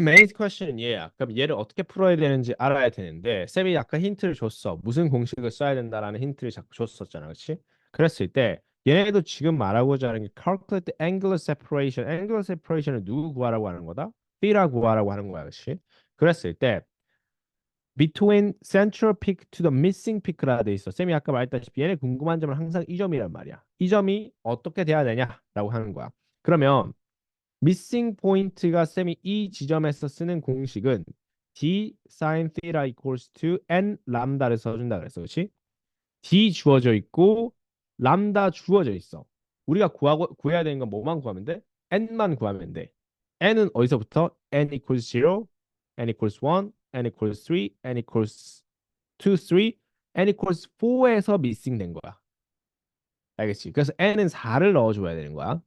메인 퀘스천은 얘야. 그럼 얘를 어떻게 풀어야 되는지 알아야 되는데 쌤이 아까 힌트를 줬어. 무슨 공식을 써야 된다라는 힌트를 자꾸 줬었잖아. 그렇지? 그랬을 때 얘네도 지금 말하고자 하는 게 calculate the angular separation. angular separation을 누구 구하라고 하는 거다? θ 구하라고 하는 거야. 그렇지? 그랬을 때 between central peak to the missing peak라 돼 있어. 쌤이 아까 말했다시피 얘네 궁금한 점은 항상 이 점이란 말이야. 이 점이 어떻게 돼야 되냐라고 하는 거야. 그러면 미싱 포인트가 쌤이 이 지점에서 쓰는 공식은 d sin theta equals to n 람다를 써준다 그랬어, 그렇지? d 주어져 있고 람다 주어져 있어. 우리가 구해야 되는 건 뭐만 구하면 돼? n만 구하면 돼. n은 어디서부터? n equals 0, n equals 1, n equals 3, n equals 2, 3, n equals 4에서 미싱 된 거야. 알겠지? 그래서 n은 4를 넣어줘야 되는 거야.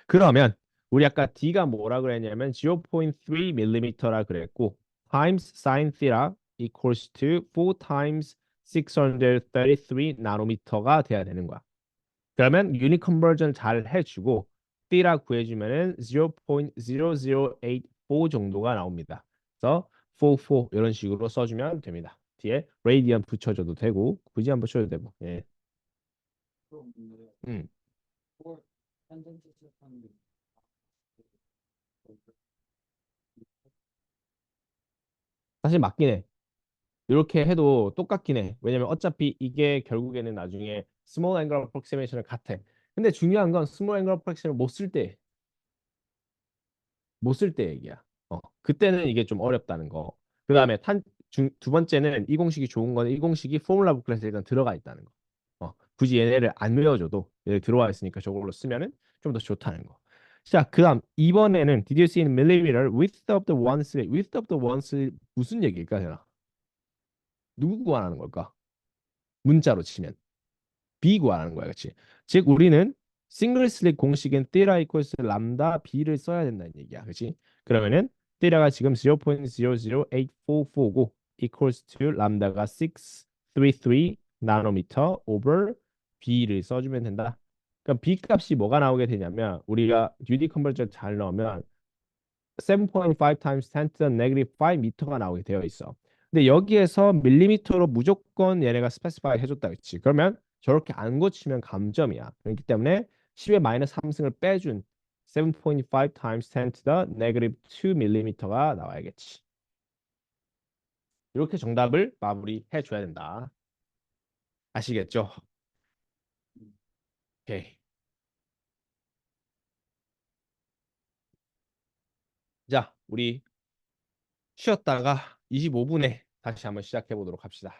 그러면 우리 아까 D가 뭐라 그랬냐면 0.3mm라 그랬고 times sin theta equals to 4 times 633 나노미터가 돼야 되는 거야. 그러면 유닛 컨버전 잘 해주고 theta 구해주면은 0.0084 정도가 나옵니다. 그래서 44 이런 식으로 써주면 됩니다. 뒤에 레디안 붙여줘도 되고 굳이 안 붙여도 되고. 예. 그럼 근데 음. 뭘 탄젠트 시작하는 게 사실 맞긴 해. 이렇게 해도 똑같긴 해. 왜냐면 어차피 이게 결국에는 나중에 스몰 앵글 어프록시메이션을 같아. 근데 중요한 건 스몰 앵글 어프록시메이션을 못 쓸 때 얘기야. 그때는 이게 좀 어렵다는 거. 그다음에 두 번째는 이 공식이 좋은 거는 이 공식이 포뮬라 북클에서 일단 들어가 있다는 거. 굳이 얘네를 안 외워줘도 얘네 들어와 있으니까 저걸로 쓰면은 좀 더 좋다는 거. 자, 그다음 이번에는 did you see in millimeter width of the one slit? width of the one slit 무슨 얘기일까, 제가? 누구 구하는 걸까? 문자로 치면. B 구하는 거야, 그렇지? 즉 우리는 싱글 슬립 공식은 theta equals 람다 B를 써야 된다는 얘기야, 그렇지? 그러면은 theta가 지금 0.00844고 equals to 람다가 633 나노미터 over B를 써주면 된다. 그럼 B 값이 뭐가 나오게 되냐면 우리가 UD 컨버터 잘 넣으면 7.5 times 10 to the negative 5 미터가 나오게 되어 있어. 근데 여기에서 밀리미터로 무조건 얘네가 스페시파이 해줬다 그랬지. 그러면 저렇게 안 고치면 감점이야. 그렇기 때문에 10의 마이너스 3승을 빼준 7.5 times 10 to the negative 2 밀리미터가 나와야겠지. 이렇게 정답을 마무리해 줘야 된다. 아시겠죠? 오케이. 자, 우리 쉬었다가 25분에 다시 한번 시작해 보도록 합시다.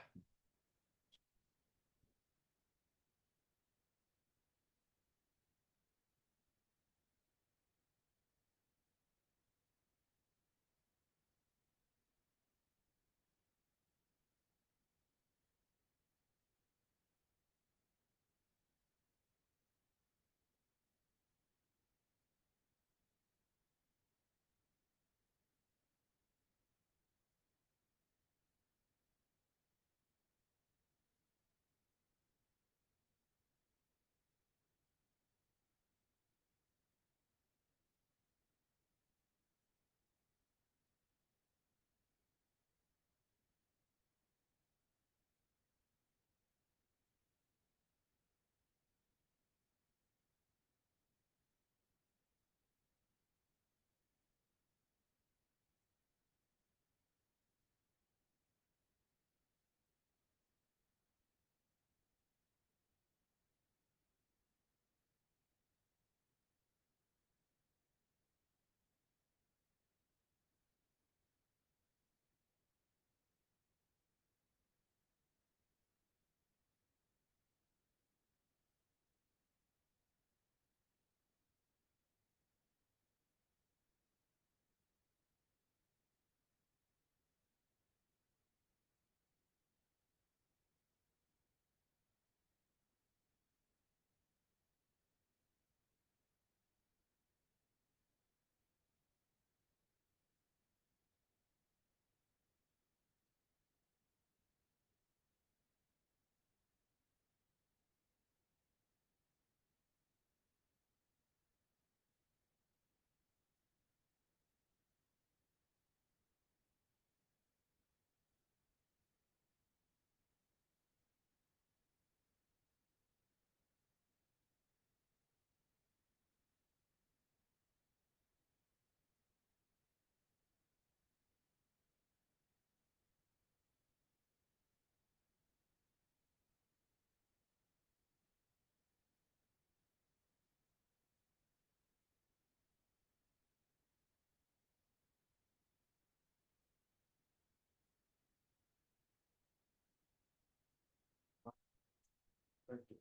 그렇게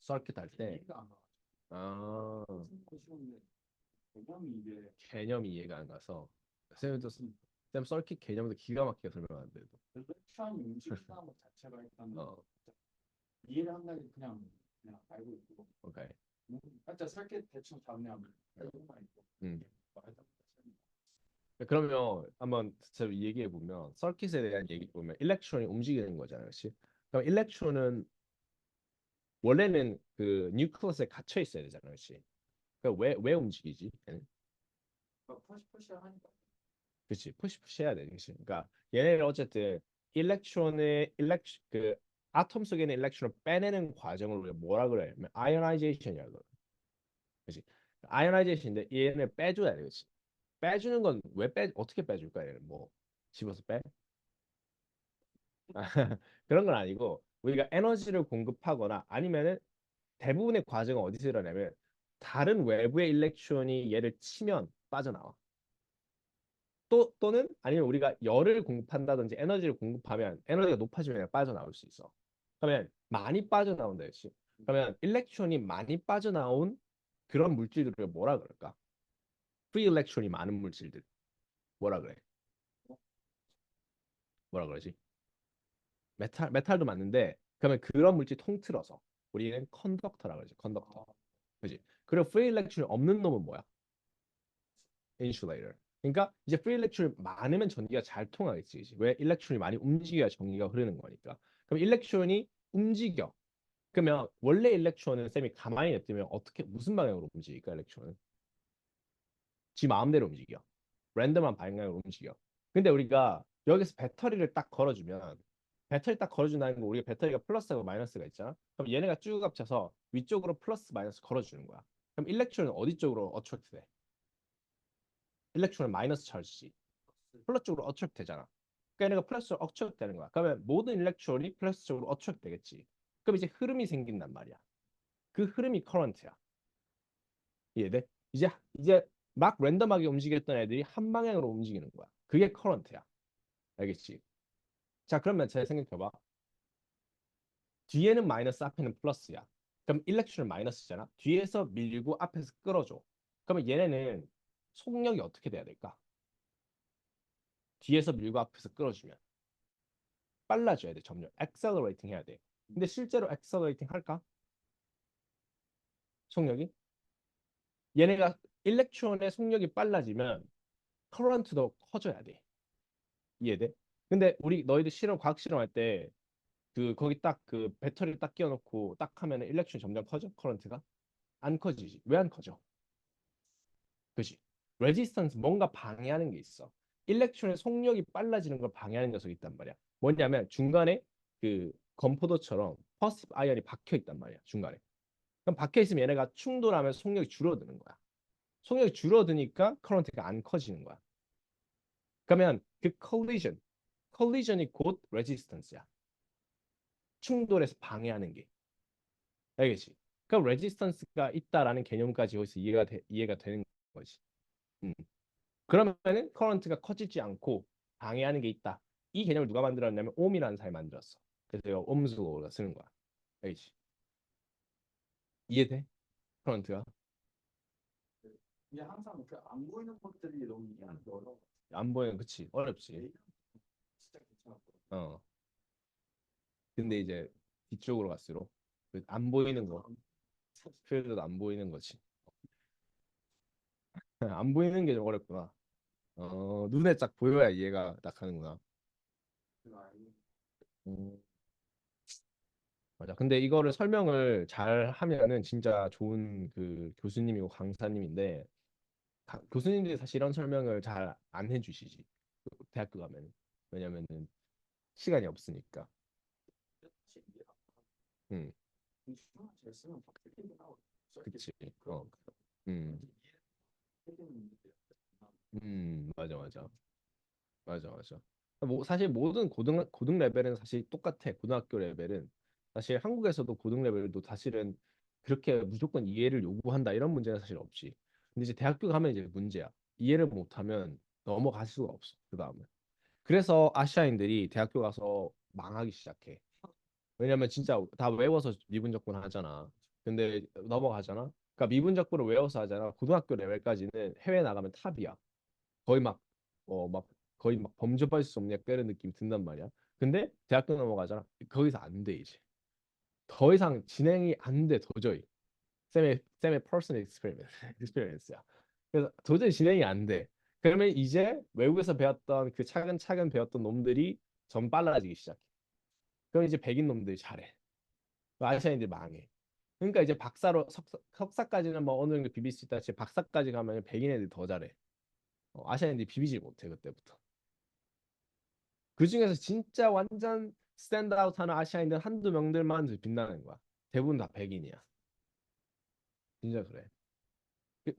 서킷 할 때. 이해가 안 가. 아, simple 쉬운데 개념이 이게 개념이 이해가 안 가서 쌤도 무슨 쌤 서킷 개념도 기가 막히게 설명하는데도. 일렉트론이 움직인다는 것 자체가 일단 어, 이해를 한다는 게 그냥 알고 있고 오케이. 살짝 설계 대충 잡냐면 조금만 있고 음. 말했던 거 그러면 한번 제가 얘기해 보면 서킷에 대한 얘기 보면 일렉트론이 움직이는 거잖아요, 그렇지? 그럼 일렉트론은 원래는 그 뉴클러스에 갇혀 있어야 되잖아요, 그렇지? 그왜 움직이지? 얘는? 푸시 하니까 그렇지, 푸시 해야 돼, 그렇지? 그러니까 얘네는 어쨌든 그 아톰 속에 있는 일렉트론을 빼내는 과정을 우리가 뭐라 그래? 아이오나이제이션이라고 그래, 그렇지? 아이오나이제이션인데 얘는 빼줘야 돼, 그렇지? 빼주는 건 왜 어떻게 빼줄까? 얘는 뭐 집어서 빼? 그런 건 아니고 우리가 에너지를 공급하거나 아니면은 대부분의 과정은 어디서 일어나냐면 다른 외부의 일렉트론이 얘를 치면 빠져나와. 또는 아니면 우리가 열을 공급한다든지 에너지를 공급하면 에너지가 높아지면 얘가 빠져나올 수 있어. 그러면 많이 빠져나온다 역시. 그러면 일렉트론이 많이 빠져나온 그런 물질들을 뭐라 그럴까? 프리 일렉트론이 많은 물질들 뭐라 그래? 뭐라 그러지? 메탈도 맞는데 그러면 그런 물질 통틀어서 우리는 컨덕터라 그러지. 컨덕터. 그지? 그리고 프리 일렉트론이 없는 놈은 뭐야? 인슐레이터. 그러니까 이제 프리 일렉트론이 많으면 전기가 잘 통하겠지. 그지? 왜 일렉트론이 많이 움직여야 전기가 흐르는 거니까. 그럼 일렉트론이 움직여. 그러면 원래 일렉트론은 쌤이 가만히 냅두면 어떻게 무슨 방향으로 움직일까? 일렉트론은 지 마음대로 움직여. 랜덤한 방향으로 움직여. 근데 우리가 여기서 배터리를 딱 걸어주면 배터리 딱 걸어준다는 거 우리가 배터리가 플러스하고 마이너스가 있잖아. 그럼 얘네가 쭉 합쳐서 위쪽으로 플러스 마이너스 걸어주는 거야. 그럼 일렉트론은 어디 쪽으로 어트랙트 돼? 일렉트론은 마이너스 찰지. 플러스 쪽으로 어트랙트 되잖아. 그러니까 얘네가 플러스로 어트랙트 되는 거야. 그러면 모든 일렉트론이 플러스 쪽으로 어트랙트 되겠지. 그럼 이제 흐름이 생긴단 말이야. 그 흐름이 커런트야. 이해돼? 이제 막 랜덤하게 움직였던 애들이 한 방향으로 움직이는 거야. 그게 커런트야. 알겠지? 자, 그러면 잘 생각해봐. 뒤에는 마이너스, 앞에는 플러스야. 그럼 일렉트론 마이너스잖아. 뒤에서 밀고 앞에서 끌어줘. 그러면 얘네는 속력이 어떻게 돼야 될까? 뒤에서 밀고 앞에서 끌어주면 빨라져야 돼. 점점 accelerating 해야 돼. 근데 실제로 accelerating 할까? 속력이? 얘네가 일렉트론의 속력이 빨라지면 커런트도 커져야 돼. 이해돼? 근데 우리 너희들 과학 실험할 때 그 거기 딱 그 배터리 딱 끼워놓고 딱 하면은 일렉트론이 점점 커져? 커런트가? 안 커지지. 왜 안 커져? 그지? 레지스턴스 뭔가 방해하는 게 있어. 일렉트론의 속력이 빨라지는 걸 방해하는 녀석이 있단 말이야. 뭐냐면 중간에 그 건포도처럼 퍼시브 아이언이 박혀 있단 말이야. 중간에. 그럼 박혀 있으면 얘네가 충돌하면 속력이 줄어드는 거야. 속력이 줄어드니까 커런트가 안 커지는 거야. 그러면 그 컬리전이 곧 레지스턴스야. 충돌해서 방해하는 게. 알겠지? 그럼 레지스턴스가 있다라는 개념까지 여기서 이해가 되는 거지. 음. 그러면은 커런트가 커지지 않고 방해하는 게 있다. 이 개념을 누가 만들었냐면 옴이라는 사람이 만들었어. 그래서 이거 옴스 로우가 쓰는 거야. 알겠지? 이해돼? 커런트가 이게 항상 그 안 보이는 것들이 너무 이해하기 어려워. 안 보이는 그치 어렵지. 진짜 괜찮았고. 어. 근데 이제 뒤쪽으로 갈수록 그안 보이는 거 필드도 안 보이는 거지. 안 보이는 게 좀 어렵구나. 눈에 딱 보여야 이해가 딱 하는구나. 음, 맞아. 근데 이거를 설명을 잘 하면은 진짜 좋은 그 교수님이고 강사님인데 교수님들이 사실 이런 설명을 잘 안 해주시지. 대학교 가면. 왜냐면은 시간이 없으니까. 사실 이해가 음, 중요한 잘 쓰면 다 틀리긴 하고. 그치. 그런 음, 틀리는 문제들이 맞아, 맞아, 맞아, 맞아. 뭐 사실 모든 고등 레벨은 사실 똑같아. 고등학교 레벨은 사실 한국에서도 고등 레벨도 사실은 그렇게 무조건 이해를 요구한다 이런 문제는 사실 없지. 근데 이제 대학교 가면 이제 문제야. 이해를 못하면 넘어갈 수가 없어. 그 다음에. 그래서 아시아인들이 대학교 가서 망하기 시작해. 왜냐면 진짜 다 외워서 미분적분 하잖아. 근데 넘어가잖아. 그러니까 미분적분을 외워서 하잖아. 고등학교 레벨까지는 해외 나가면 탑이야. 거의 막 거의 막 범접할 수 없냐 그런 느낌이 든단 말이야. 근데 대학교 넘어가잖아. 거기서 안 돼 이제. 더 이상 진행이 안 돼 도저히. 쌤의 퍼스널 익스피리언스야. 그래서 도저히 진행이 안 돼. 그러면 이제 외국에서 배웠던 그 차근차근 배웠던 놈들이 점 빨라지기 시작해. 그럼 이제 백인 놈들이 잘해. 아시아인들이 망해. 그러니까 이제 박사로 석사까지는 뭐 어느 정도 비빌 수 있다. 지 박사까지 가면 백인 애들이 더 잘해. 아시아인들이 비비지 못해 그때부터. 그 중에서 진짜 완전 스탠드아웃하는 아시아인들 한두 명들만 빛나는 거야. 대부분 다 백인이야. 진짜 그래. 그-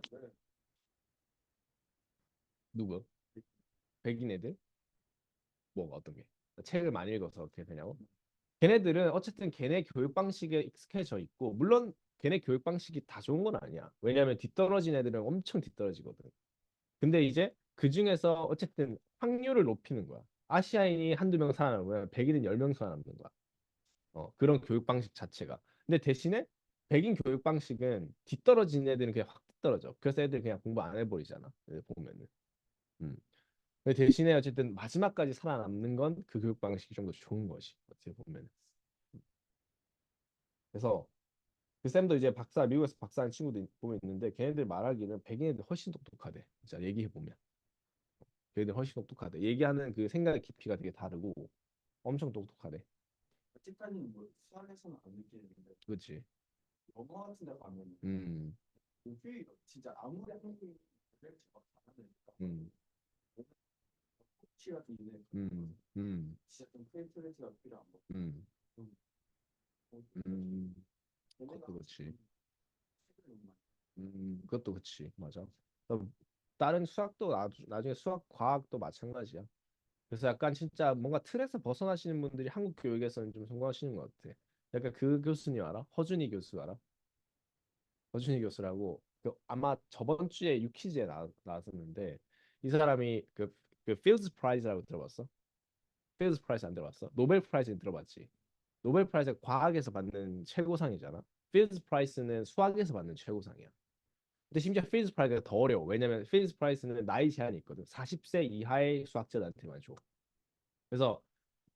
누구? 백인 애들? 뭐가 어떤 게? 책을 많이 읽어서 어떻게 되냐고? 걔네들은 어쨌든 걔네 교육 방식에 익숙해져 있고 물론 걔네 교육 방식이 다 좋은 건 아니야. 왜냐하면 뒤떨어진 애들은 엄청 뒤떨어지거든. 근데 이제 그 중에서 어쨌든 확률을 높이는 거야. 아시아인이 한두 명 살아남으면 백인은 10명 살아남는 거야. 그런 교육 방식 자체가. 근데 대신에 백인 교육 방식은 뒤떨어진 애들은 그냥 확 뒤떨어져. 그래서 애들 그냥 공부 안 해버리잖아. 보면은. 음. 근데 대신에 어쨌든 마지막까지 살아남는 건 그 교육 방식이 좀 더 좋은 거지. 어떻게 보면. 그래서 그 쌤도 이제 박사 미국에서 박사한 친구들 보면 있는데 걔네들 말하기는 백인 애들 훨씬 똑똑하대. 진짜 얘기해 보면. 걔네들 훨씬 똑똑하대. 얘기하는 그 생각의 깊이가 되게 다르고 엄청 똑똑하대. 아직까지는 뭐 수학에서는 안 느끼는데 그렇지. 영어 같은 데 가면 음, 교육이 진짜 아무리 한국인 막 잘하니까 음, 코치 같은 게 진짜 좀 크리에이티비티가 필요한 거. 음, 음, 걔네가 그것도 그렇지. 책을 너무 많이 그것도 그렇지. 맞아. 다른 수학도 나중에 수학, 과학도 마찬가지야. 그래서 약간 진짜 뭔가 틀에서 벗어나시는 분들이 한국 교육에서는 좀 성공하시는 것 같아. 약간 그 교수님 알아? 허준이 교수 알아? 허준이 교수라고 아마 저번 주에 유퀴즈에 나왔었는데 이 사람이 그 필즈 프라이즈라고 들어봤어? 필즈 프라이즈 안 들어봤어? 노벨 프라이즈는 들어봤지? 노벨 프라이즈가 과학에서 받는 최고상이잖아. 필즈 프라이즈는 수학에서 받는 최고상이야. 근데 심지어 필즈 프라이즈가 더 어려워. 왜냐면 필즈 프라이즈는 나이 제한이 있거든. 40세 이하의 수학자들한테만 줘. 그래서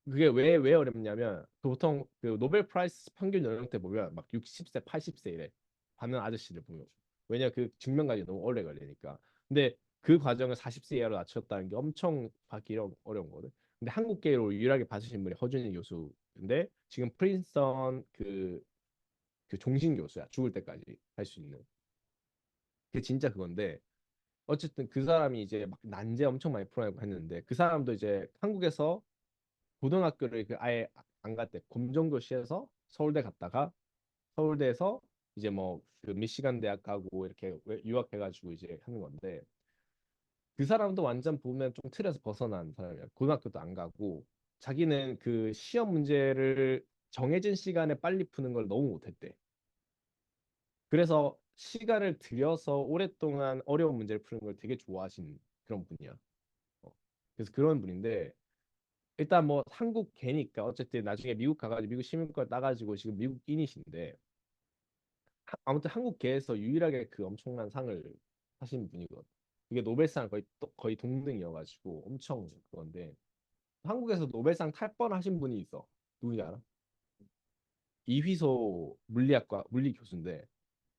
그게 왜 어렵냐면 그 보통 그 노벨 프라이스 평균 연령대 보면 막 60세, 80세 이래 받는 아저씨들 보면 왜냐 그 증명까지 너무 오래 걸리니까. 근데 그 과정을 40세 이하로 낮췄다는 게 엄청 받기 어려운 거든. 근데 한국계로 유일하게 받으신 분이 허준희 교수인데 지금 프린스턴 그 종신 교수야. 죽을 때까지 할 수 있는. 그게 진짜 그건데 어쨌든 그 사람이 이제 막 난제 엄청 많이 풀어내고 했는데 그 사람도 이제 한국에서 고등학교를 그 아예 안 갔대. 검정고시에서 서울대 갔다가 서울대에서 이제 뭐 그 미시간 대학 가고 이렇게 유학해가지고 이제 하는 건데 그 사람도 완전 보면 좀 틀에서 벗어난 사람이야. 고등학교도 안 가고 자기는 그 시험 문제를 정해진 시간에 빨리 푸는 걸 너무 못했대. 그래서 시간을 들여서 오랫동안 어려운 문제를 푸는 걸 되게 좋아하시는 그런 분이야. 어. 그래서 그런 분인데 일단 뭐 한국 개니까 어쨌든 나중에 미국 가가지고 미국 시민권 따가지고 지금 미국인이신데 아무튼 한국 개에서 유일하게 그 엄청난 상을 하신 분이거든. 이게 노벨상 거의 동등이어가지고 엄청 그건데 한국에서 노벨상 탈 뻔하신 분이 있어. 누구지 알아? 이휘소 물리학과 물리 교수인데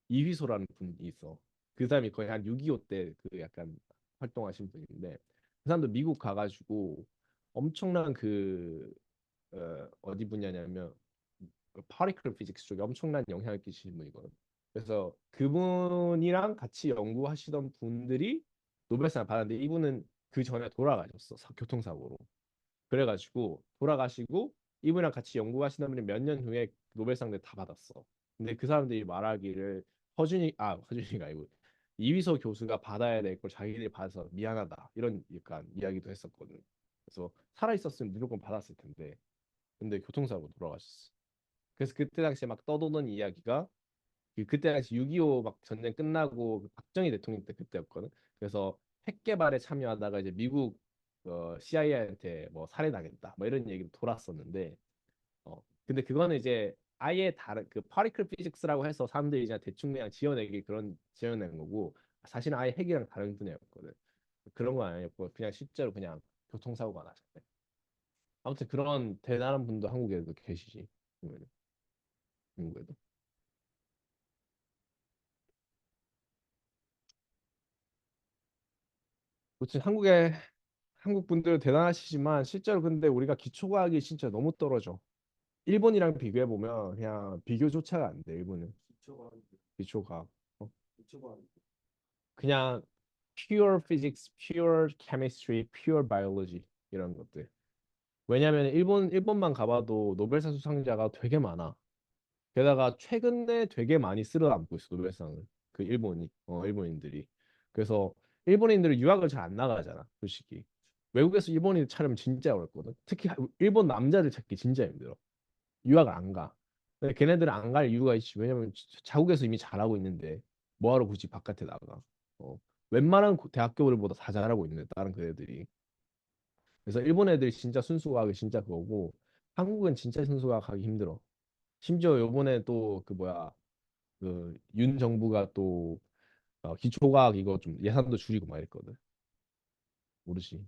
이휘소라는 분이 있어. 그 사람이 거의 한 6.25 때 그 약간 활동하신 분인데 그 사람도 미국 가가지고 엄청난 어디 분야냐면 파티클 피직스 쪽에 엄청난 영향을 끼치신 분이거든. 그래서 그분이랑 같이 연구하시던 분들이 노벨상을 받았는데 이분은 그 전에 돌아가셨어. 교통사고로. 그래가지고 돌아가시고 이분이랑 같이 연구하시던 분이 몇 년 후에 노벨상을 다 받았어. 근데 그 사람들이 말하기를 허준이가 아니고 이휘소 교수가 받아야 될 걸 자기들이 받아서 미안하다 이런 약간 이야기도 했었거든. 그래서 살아 있었으면 무조건 받았을 텐데 근데 교통사고 돌아가셨어. 그래서 그때 당시에 막 떠도는 이야기가 그때 당시 6.25 막 전쟁 끝나고 그 박정희 대통령 때 그때였거든. 그래서 핵 개발에 참여하다가 이제 미국 CIA한테 뭐 살해당했다. 뭐 이런 얘기도 돌았었는데 근데 그거는 이제 아예 다른 그 파티클 피직스라고 해서 사람들이 이제 대충 그냥 지어내기 그런 지어낸 거고 사실은 아예 핵이랑 다른 분야였거든. 그런 건 아니었고 그냥 실제로 그냥 교통사고가 나셨대. 아무튼 그런 대단한 분도 한국에도 계시지. 보면은, 미국에도. 무튼 한국 분들 대단하시지만 실제로 근데 우리가 기초과학이 진짜 너무 떨어져. 일본이랑 비교해 보면 그냥 비교조차가 안 돼. 일본은 기초가 기초과학. 어? 기초가 그냥 pure physics, pure chemistry, pure biology 이런 것들. 왜냐하면 일본만 가봐도 노벨상 수상자가 되게 많아. 게다가 최근에 되게 많이 쓸어담고 있어 노벨상을. 그 일본인들이. 그래서 일본인들은 유학을 잘 안 나가잖아 솔직히. 외국에서 일본인 찾으면 진짜 어렵거든. 특히 일본 남자들 찾기 진짜 힘들어. 유학을 안 가. 근데 걔네들은 안 갈 이유가 있지. 왜냐면 자국에서 이미 잘하고 있는데 뭐하러 굳이 바깥에 나가. 어. 웬만한 대학교들보다 다 잘하고 있는데 다른 그 애들이. 그래서 일본 애들이 진짜 순수과학이 진짜 그거고 한국은 진짜 순수과학 하기 힘들어. 심지어 요번에 또 그 뭐야 그 윤 정부가 또 기초과학 이거 좀 예산도 줄이고 막 이랬거든. 모르지.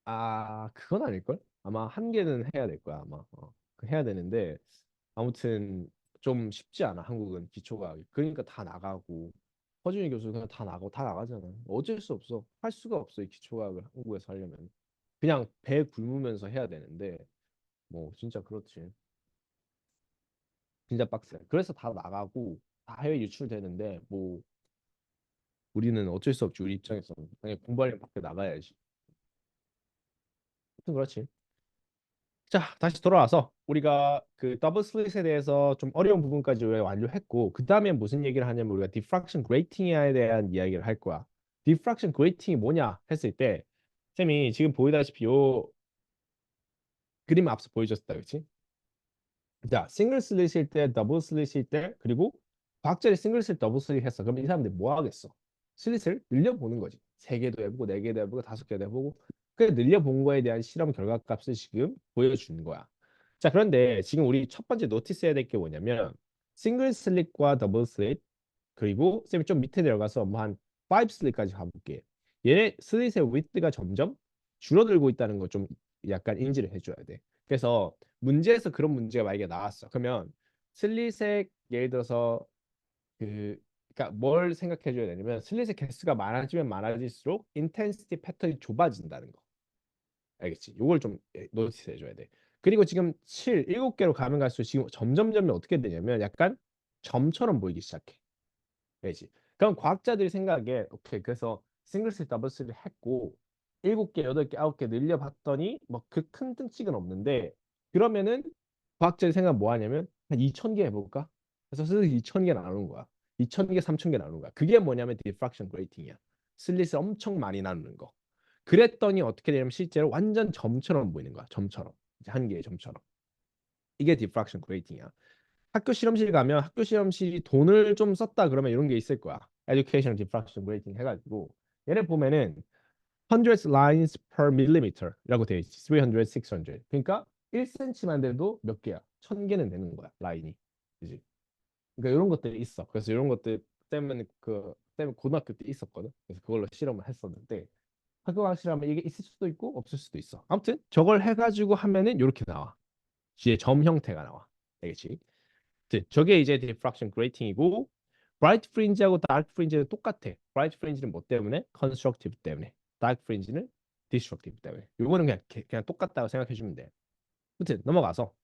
아 그건 아닐걸? 아마 한 개는 해야 될 거야 아마. 그 해야 되는데 아무튼 좀 쉽지 않아 한국은 기초과학이. 그러니까 다 나가고 허준이 교수 그냥 다 나가고 다 나가잖아. 어쩔 수 없어. 할 수가 없어 이 기초과학을 한국에서 하려면. 그냥 배 굶으면서 해야 되는데 뭐 진짜 그렇지. 진짜 빡세. 그래서 다 나가고 다 해외 유출되는데 뭐 우리는 어쩔 수 없지. 우리 입장에서 그냥 공부하려면 밖에 나가야지. 하여튼 그렇지. 자, 다시 돌아와서 우리가 그 더블 슬릿에 대해서 좀 어려운 부분까지 우리가 완료했고 그 다음에 무슨 얘기를 하냐면 우리가 디프락션 그레이팅에 대한 이야기를 할 거야. 디프락션 그레이팅이 뭐냐 했을 때 쌤이 지금 보이다시피 요 그림 앞서 보여줬다, 그렇지? 자, 싱글 슬릿일 때, 더블 슬릿일 때, 그리고 과학자리 싱글 슬릿, 더블 슬릿 했어. 그럼 이 사람들이 뭐 하겠어? 슬릿을 늘려보는 거지. 세 개도 해보고, 네 개도 해보고, 다섯 개도 해보고. 그 늘려본 거에 대한 실험 결과값을 지금 보여주는 거야. 자, 그런데 지금 우리 첫 번째 노티스 해야 될 게 뭐냐면, 싱글 슬릿과 더블 슬릿, 그리고 쌤이 좀 밑에 내려가서 뭐 한 5 슬릿까지 가볼게. 얘네 슬릿의 위드가 점점 줄어들고 있다는 거 좀 약간 인지를 해줘야 돼. 그래서 문제에서 그런 문제가 만약에 나왔어. 그러면 슬릿의 예를 들어서 그 그러니까 뭘 생각해 줘야 되냐면 슬릿의 개수가 많아지면 많아질수록 인텐시티 패턴이 좁아진다는 거. 알겠지? 요걸 좀 노티스 해줘야 돼. 그리고 지금 7, 7개로 가면 갈수록 지금 점점점이 어떻게 되냐면 약간 점처럼 보이기 시작해. 알지? 그럼 과학자들이 생각에 오케이 그래서 싱글스 더블스를 했고 7개, 8개, 9개 늘려봤더니 뭐 그 큰 등치는 없는데 그러면은 과학자들이 생각 뭐 하냐면 한 2,000개 해볼까? 그래서 슬릿 2,000개 나누는 거야. 2,000개, 3,000개 나누는 거야. 그게 뭐냐면 디프락션 그레이팅이야. 슬릿을 엄청 많이 나누는 거. 그랬더니 어떻게 되냐면 실제로 완전 점처럼 보이는 거야. 점처럼. 이제 한 개의 점처럼. 이게 디프락션 그레이팅이야. 학교 실험실 가면 학교 실험실이 돈을 좀 썼다 그러면 이런 게 있을 거야. Education Diffraction Rating 해가지고 얘네 보면은 hundreds lines per millimeter라고 돼 있지. 300, 600. 그러니까 1cm만 돼도 몇 개야? 1,000개는 되는 거야 라인이. 그지? 그러니까 이런 것들이 있어. 그래서 이런 것들 때문에 때문에 고등학교 때 있었거든. 그래서 그걸로 실험을 했었는데 학교 가 실험은 이게 있을 수도 있고 없을 수도 있어. 아무튼 저걸 해가지고 하면은 이렇게 나와. 뒤에 점 형태가 나와. 알겠지? 저게 이제 diffraction grating이고 bright fringe하고 dark fringe는 똑같아. bright fringe는 뭐 때문에? constructive 때문에. dark fringe는 destructive 때문에. 요거는 그냥 똑같다고 생각해 주면 돼. 아무튼 넘어가서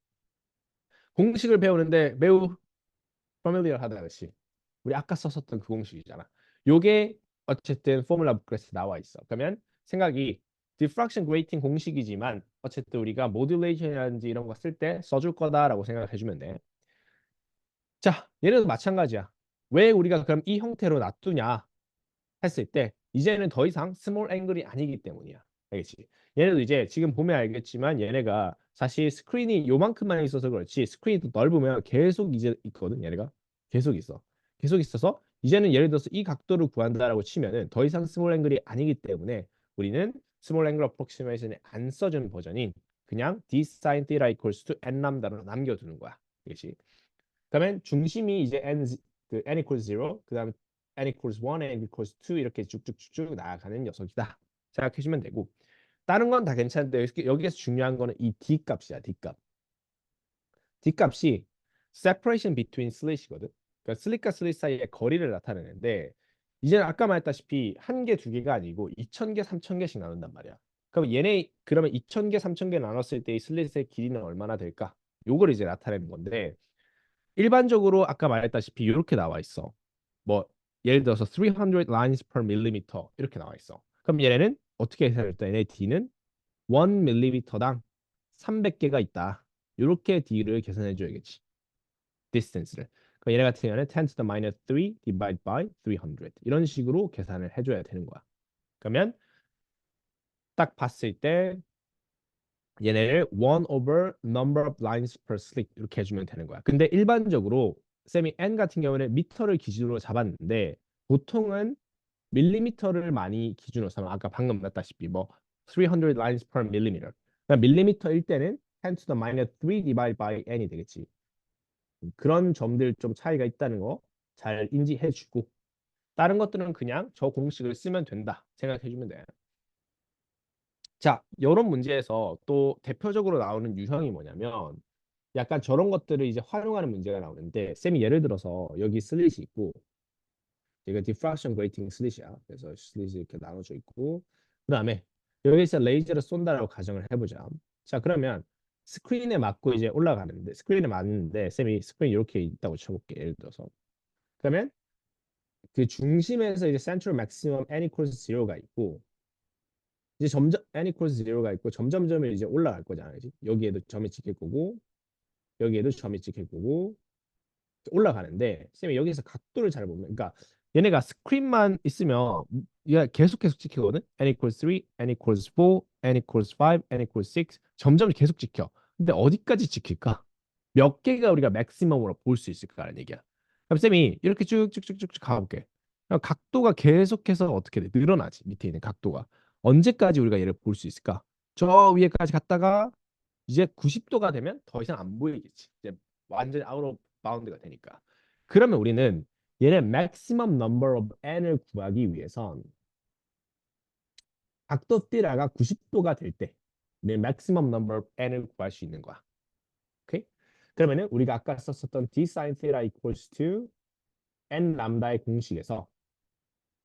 공식을 배우는데 매우 familiar 하다 그렇지. 우리 아까 썼었던 그 공식이잖아. 요게 어쨌든 포뮬라 북클래스에 나와 있어. 그러면 생각이 diffraction grating 공식이지만 어쨌든 우리가 modulation이라든지 이런 거 쓸 때 써줄 거다라고 생각해 주면 돼. 자, 얘네도 마찬가지야. 왜 우리가 그럼 이 형태로 놔두냐 했을 때 이제는 더 이상 스몰 앵글이 아니기 때문이야. 알겠지? 얘네도 이제 지금 보면 알겠지만 얘네가 사실 스크린이 요만큼만 있어서 그렇지 스크린이 더 넓으면 계속 이제 있거든 얘네가 계속 있어. 계속 있어서 이제는 예를 들어서 이 각도를 구한다라고 치면은 더 이상 스몰 앵글이 아니기 때문에 우리는 스몰 앵글 어프로크시메이션에 안 써준 버전인 그냥 d sin theta equals to n 람다로 남겨두는 거야. 알겠지? 그러면 중심이 이제 n equals 0, 그다음에 n equals 1, n equals 2 이렇게 쭉쭉쭉쭉 나아가는 녀석이다. 생각해 주면 되고 다른 건 다 괜찮은데 여기에서 중요한 거는 이 d 값이야. d 값. d 값이 separation between slit이거든. 그러니까 슬릿과 슬릿 사이의 거리를 나타내는데 이제는 아까 말했다시피 한 개, 두 개가 아니고 2,000개, 3,000개씩 나눈단 말이야. 그럼 얘네 그러면 2,000개, 3,000개 나눴을 때 이 슬릿의 길이는 얼마나 될까? 요걸 이제 나타내는 건데 일반적으로 아까 말했다시피 이렇게 나와 있어. 뭐 예를 들어서 300 lines per millimeter 이렇게 나와 있어. 그럼 얘네는 어떻게 계산했다? 얘네 D는 1mm당 300개가 있다. 이렇게 D를 계산해 줘야겠지. distance를. 그럼 얘네 같은 경우는 10 to the minus 3 divided by 300 이런 식으로 계산을 해줘야 되는 거야. 그러면 딱 봤을 때 얘네를 1 over number of lines per slit 이렇게 해주면 되는 거야. 근데 일반적으로 쌤이 n 같은 경우는 미터를 기준으로 잡았는데 보통은 밀리미터를 많이 기준으로 삼아 아까 방금 났다시피 뭐 300 lines per millimeter. 그러니까 밀리미터일 때는 10 to the minus 3 divided by n이 되겠지. 그런 점들 좀 차이가 있다는 거 잘 인지해주고 다른 것들은 그냥 저 공식을 쓰면 된다 생각해주면 돼. 자, 이런 문제에서 또 대표적으로 나오는 유형이 뭐냐면 약간 저런 것들을 이제 활용하는 문제가 나오는데 쌤이 예를 들어서 여기 슬릿이 있고 이거 diffraction grating 슬릿이야. 그래서 슬릿이 이렇게 나눠져 있고 그다음에 여기서 레이저를 쏜다라고 가정을 해보자. 자, 그러면 스크린에 맞고 이제 올라가는데 스크린에 맞는데 쌤이 스크린 이렇게 있다고 쳐볼게. 예를 들어서 그러면 그 중심에서 이제 central maximum n equals 0가 있고 이제 점점 n equals 0가 있고 점점점을 이제 올라갈 거잖아. 그지? 여기에도 점이 찍힐 거고 여기에도 점이 찍힐 거고 올라가는데 쌤이 여기서 각도를 잘 보면 그러니까 얘네가 스크린만 있으면 얘가 계속 찍히거든. n equals 3, n equals 4, n equals 5, n equals 6 점점 계속 찍혀. 근데 어디까지 찍힐까? 몇 개가 우리가 맥시멈으로 볼 수 있을까라는 얘기야. 그럼 쌤이 이렇게 쭉쭉쭉쭉 가볼게. 그럼 각도가 계속해서 어떻게 돼? 늘어나지. 밑에 있는 각도가. 언제까지 우리가 얘를 볼 수 있을까? 저 위에까지 갔다가 이제 90도가 되면 더 이상 안 보이겠지. 이제 완전 아웃 오브 바운드가 되니까. 그러면 우리는 얘네 maximum number of n을 구하기 위해선 각도 θ가 90도가 될 때, 내 maximum number of n을 구할 수 있는 거야. 오케이? 그러면은 우리가 아까 썼었던 d sin theta equals to n 람다의 공식에서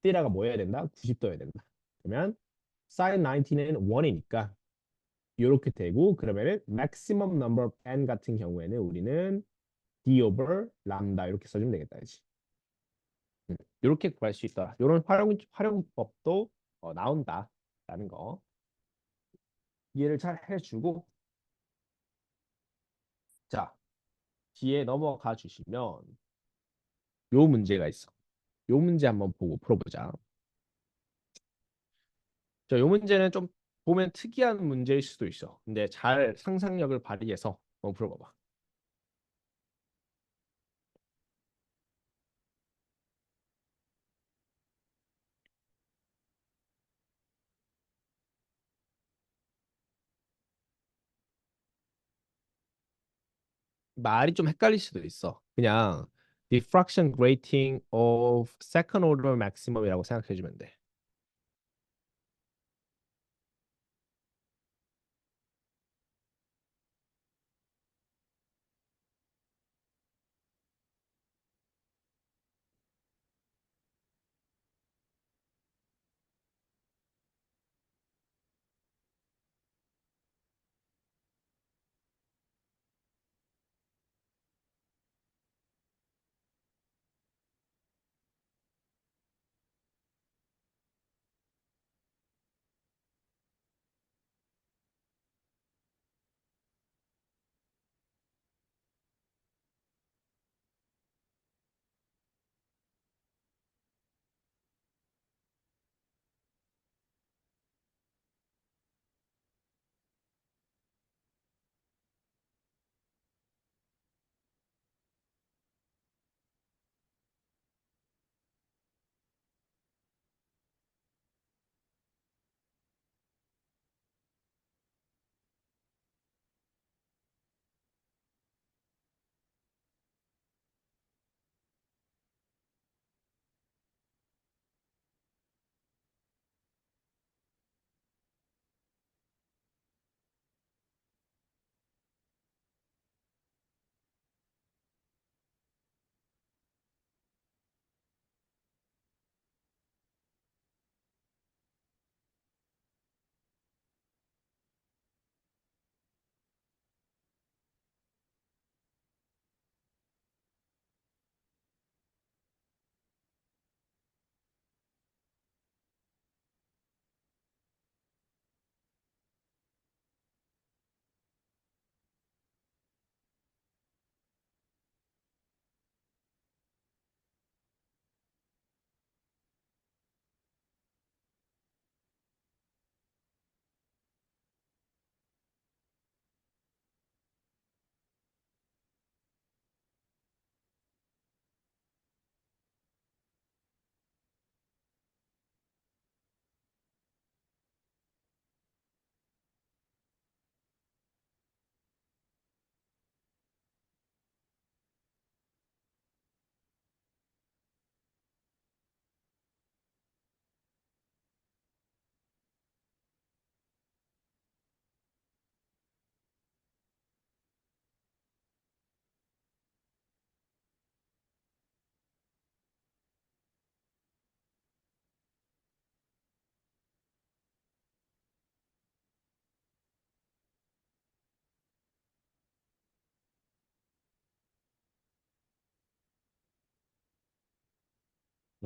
θ가 뭐 해야 된다? 90도여야 된다. 그러면 sin 90는 1이니까 이렇게 되고 그러면은 maximum number of n 같은 경우에는 우리는 d over 람다 이렇게 써주면 되겠다. 그치? 이렇게 구할 수 있다. 이런 활용법도 나온다라는 거 이해를 잘 해주고 자 뒤에 넘어가 주시면 요 문제가 있어. 요 문제 한번 보고 풀어보자. 자, 요 문제는 좀 보면 특이한 문제일 수도 있어. 근데 잘 상상력을 발휘해서 한번 풀어봐봐. 말이 좀 헷갈릴 수도 있어. 그냥 diffraction grating of second order maximum이라고 생각해주면 돼.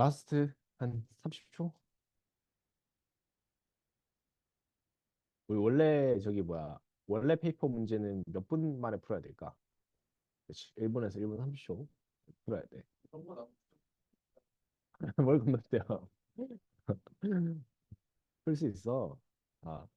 라스트 한 30초? 우리 원래 저기 뭐야? 원래 페이퍼 문제는 몇 분 만에 풀어야 될까? 그렇지. 1분에서 1분 30초 풀어야 돼. 그런 거다. 뭘 건너뛰어? 풀 수 있어. 아,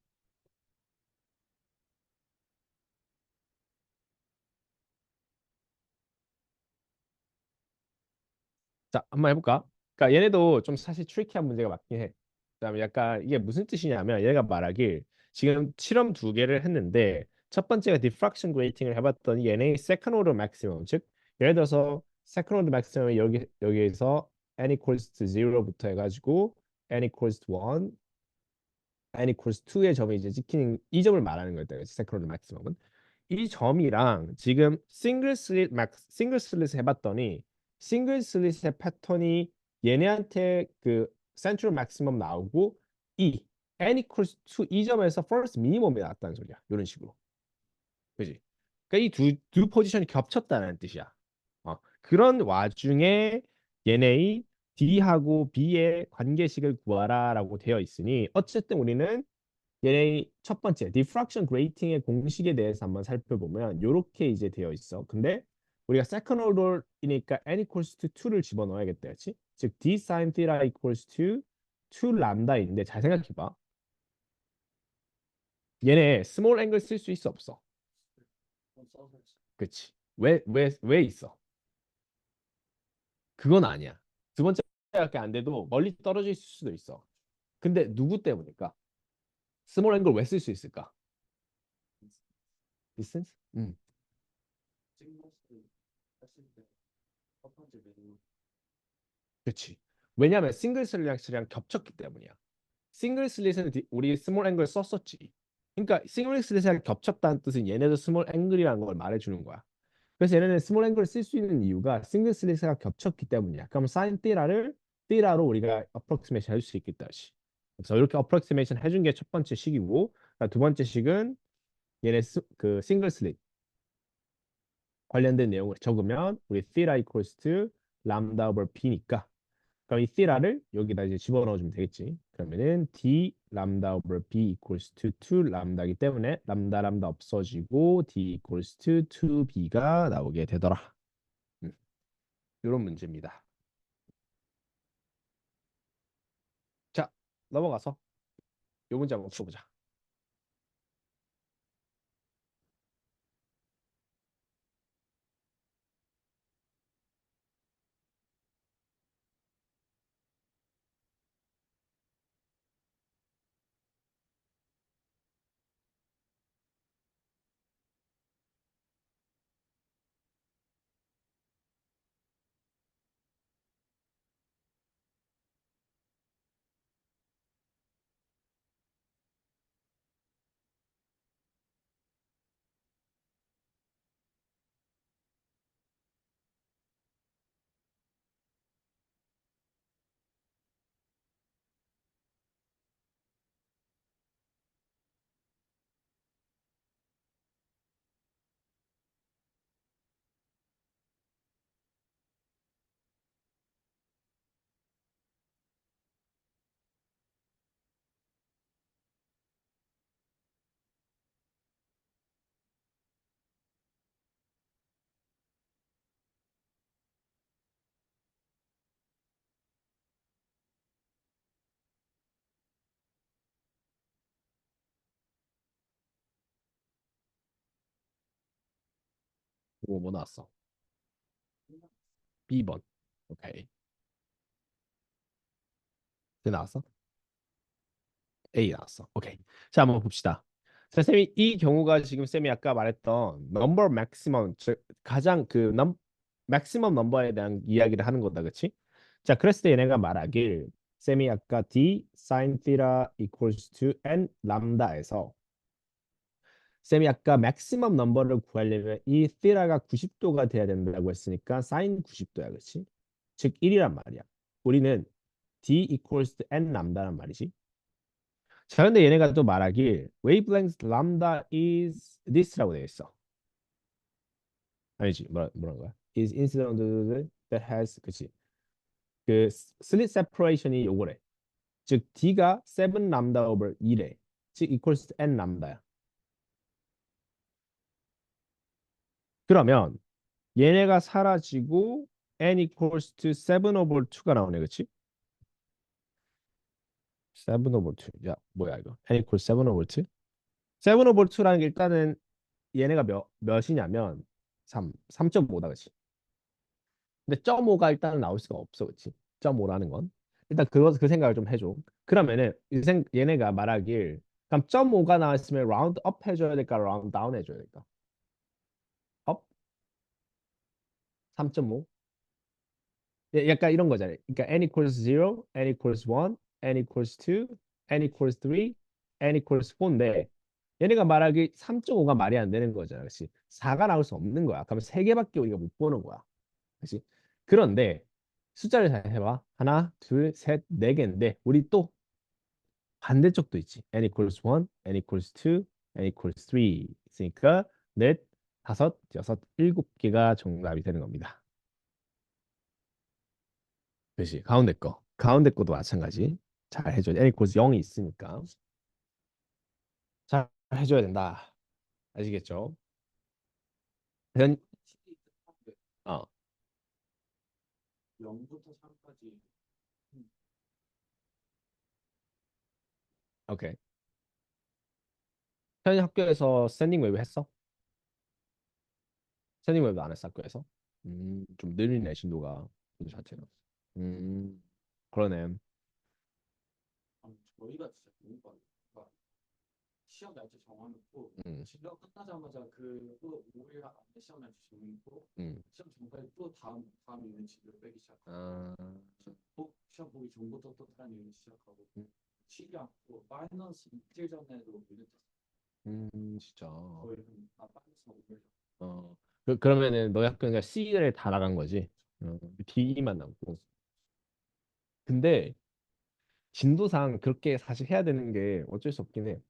자, 한번 해볼까? 그러니까 얘네도 좀 사실 트리키한 문제가 맞긴 해. 그다음에 약간 이게 무슨 뜻이냐면 얘가 말하길 지금 실험 두 개를 했는데 첫 번째가 diffraction grating을 해봤더니 얘네 second order maximum 즉 예를 들어서 second order maximum 여기에서 n equals to 0부터 해가지고 n equals to 1, n equals to 2의 점이 이제 찍히는 이 점을 말하는 거였다. second order maximum은. 이 점이랑 지금 싱글 슬릿 해봤더니 싱글 슬릿의 패턴이 얘네한테 그 센트럴 맥시멈 나오고 이 n equals to 이 점에서 first minimum이 나왔다는 소리야. 이런 식으로. 그지? 그러니까 이 두 포지션이 겹쳤다는 뜻이야. 그런 와중에 얘네의 D하고 B의 관계식을 구하라라고 되어 있으니 어쨌든 우리는 얘네 첫 번째 diffraction grating의 공식에 대해서 한번 살펴보면 이렇게 이제 되어 있어. 근데 우리가 second order이니까 n equals to 2를 집어넣어야겠다, 그렇지? 즉 d sin theta equals to 2 람다인데 잘 생각해봐. 얘네 small angle 쓸 수 있어 없어? 그건 써서 그렇지? 왜 있어? 그건 아니야. 두 번째밖에 안 돼도 멀리 떨어져 있을 수도 있어. 근데 누구 때문일까? small angle 왜 쓸 수 있을까? distance? 찍먹을 했을 때첫 번째 메뉴 그렇지. 왜냐하면 싱글 슬래시랑 겹쳤기 때문이야. 싱글 슬릿은 우리 스몰 앵글 썼었지. 그러니까 싱글 슬릿이랑 겹쳤다는 뜻은 얘네도 스몰 앵글이라는 걸 말해주는 거야. 그래서 얘네는 스몰 앵글을 쓸 수 있는 이유가 싱글 슬릿이랑 겹쳤기 때문이야. 그럼 사인 띠라를 띠라로 우리가 어프로크시메이션 할 수 있겠다. 시. 그래서 이렇게 어프로크시메이션 해준 게 첫 번째 식이고 두 번째 식은 얘네 그 싱글 슬릿 관련된 내용을 적으면 우리 theta equals to lambda over b니까 그럼 이 theta를 여기다 이제 집어넣어 주면 되겠지. 그러면은 d lambda over b equals to 2 람다이기 때문에 람다 람다 없어지고 d equals to 2b가 나오게 되더라. 이런 문제입니다. 자, 넘어가서 이 문제 한번 풀어보자. 뭐 나왔어? B번. 오케이. 네, 나왔어? A 나왔어. 오케이. 자, 한번 봅시다. 자, 쌤이 이 경우가 지금 쌤이 아까 말했던 넘버 맥시멈 즉 가장 그 맥시멈 넘버에 대한 이야기를 하는 거다. 그렇지? 자, 그랬을 때 얘네가 말하길 쌤이 아까 D sin theta equals to n 람다에서 쌤이 아까 맥시멈 넘버를 구하려면 이 theta가 90도가 돼야 된다고 했으니까 sin 90도야. 그렇지? 즉 1이란 말이야. 우리는 D equals to n 람다란 말이지. 자, 근데 얘네가 또 말하길 wavelength lambda is this라고 되어 있어. 아니지, 뭐라는 거야? is incident that has, 그치? 그 슬릿 세퍼레이션이 요거래. 즉 D가 7 람다 over 2래. 즉 equals to n 람다야. 그러면 얘네가 사라지고 n equals to 7 over 2가 나오네, 그치? 7 over 2. 야, 뭐야 이거? n equals 7 over 2? 7 over 2라는 게 일단은 얘네가 몇이냐면 3.5다, 그치? 근데 0.5가 일단은 나올 수가 없어, 그치? 0.5라는 건. 일단 그 생각을 좀 해줘. 그러면은 얘네가 말하길 그럼 0.5가 나왔으면 라운드 업 해줘야 될까? 라운드 다운 해줘야 될까? 업? 3.5? 약간 이런 거잖아요. 그러니까 n equals 0, n equals 1, n equals 2, n equals 3, n equals 4인데 얘네가 말하기 3.5가 말이 안 되는 거잖아. 그렇지? 4가 나올 수 없는 거야. 그러면 3개밖에 우리가 못 보는 거야. 그렇지? 그런데 숫자를 잘 해봐. 하나, 둘, 셋, 네 개인데 우리 또 반대쪽도 있지. n equals 1, n equals 2, n equals 3 있으니까 넷, 다섯, 여섯, 일곱 개가 정답이 되는 겁니다. 그렇지. 가운데 거. 가운데 거도 마찬가지. 잘 해줘야 돼. n equals 0이 있으니까 잘 해줘야 된다. 아시겠죠? 현, 어, 0부터 3까지 오케이. 현 학교에서 스탠딩 웨이브 했어? 스탠딩 웨이브 안 했어, 학교에서? 좀 느리네, 진도가. 그 자체가. 그러네. 저희가 진짜 너무 빨라요. 그러니까 시험 날짜 정해놓고 음, 시험 끝나자마자 그또 5일 안에 시험 날짜 정해놓고 음. 시험 전까지 또 다음 유닛을 빼기 시작하고 아, 시험 보기 전부터 또 다른 유닛 시작하고 음, 쉬지 않고 파이너스 이틀 전에도 유닛 진짜. 거의 파이너스 5일 그러면은 너희 학교가 C를 다 나간 거지? D만 남고. 근데 진도상 그렇게 사실 해야 되는 게 어쩔 수 없긴 해.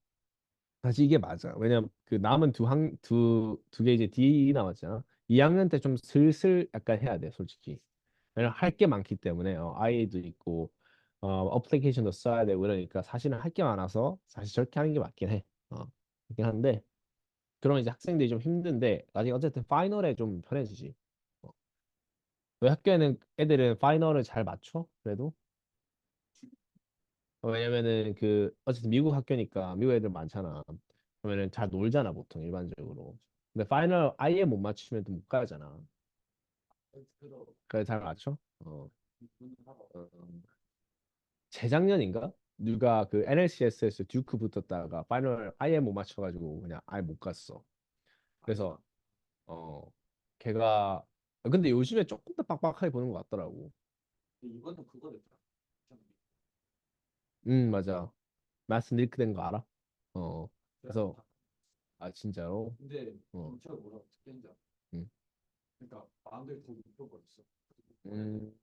사실 이게 맞아. 왜냐면 그 남은 두 개 이제 D 남았잖아. 2학년 때 좀 슬슬 약간 해야 돼, 솔직히. 왜냐면 할 게 많기 때문에 아이도 있고 어플리케이션도 써야 되고 그러니까 사실은 할 게 많아서 사실 저렇게 하는 게 맞긴 해. 그렇긴 한데 그러면 이제 학생들이 좀 힘든데 나중에 어쨌든 파이널에 좀 편해지지. 어. 너희 학교에는 애들은 파이널을 잘 맞춰? 그래도? 왜냐면은 그 어쨌든 미국 학교니까 미국 애들 많잖아. 그러면은 잘 놀잖아 보통 일반적으로. 근데 파이널 아예 못 맞추면 또 못 가잖아. 들어 그래 잘 맞춰? 이분을 하러 어. 재작년인가? 누가 그 NLCS에서 듀크 붙었다가 파이널 아예 못 맞춰가지고 그냥 아예 못 갔어. 그래서 어 걔가 근데 요즘에 조금 더 빡빡하게 보는 것 같더라고. 이번엔 그거 됐다. 맞아. 마스 닐크 된 거 알아? 어 그래서 아 진짜로? 근데 어 경찰 뭐라고 특별한지 알아? 음. 그러니까 마음대로 더 눕혀버렸어. 음.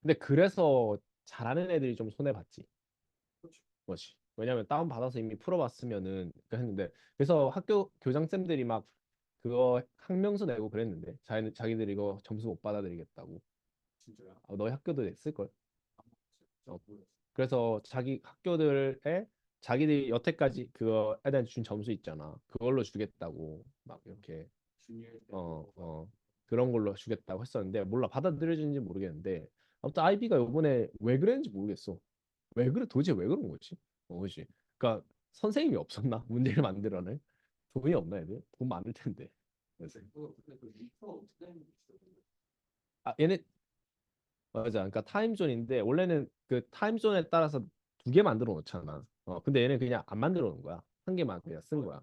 근데 그래서 잘하는 애들이 좀 손해 봤지. 그렇죠. 뭐지? 왜냐면 다운 받아서 이미 풀어봤으면은 했는데 그래서 학교 교장쌤들이 막 그거 항명서 내고 그랬는데 자기들이 이거 점수 못 받아들이겠다고. 진짜야. 너희 학교도 냈을 걸. 진짜 모르겠어. 그래서 자기 학교들에 자기들이 여태까지 그거 애들한테 준 점수 있잖아. 그걸로 주겠다고 막 이렇게 주니어 때 어, 그거 봐. 어, 그런 걸로 주겠다고 했었는데 몰라 받아들여지는지 모르겠는데 아무튼 아이비가 요번에 왜 그랬는지 모르겠어. 왜 그래? 도대체 왜 그런 거지? 그지? 그러니까 선생님이 없었나? 문제를 만들어낼 돈이 없나 애들? 돈 많을 텐데. 그래서 그거 근데 그 리퍼가 어떻게 되는지 모르겠어. 얘네 맞아. 그러니까 타임존인데 원래는 그 타임존에 따라서 두 개 만들어 놓잖아. 근데 얘는 그냥 안 만들어 놓은 거야. 한 개만 그냥 쓴 거야.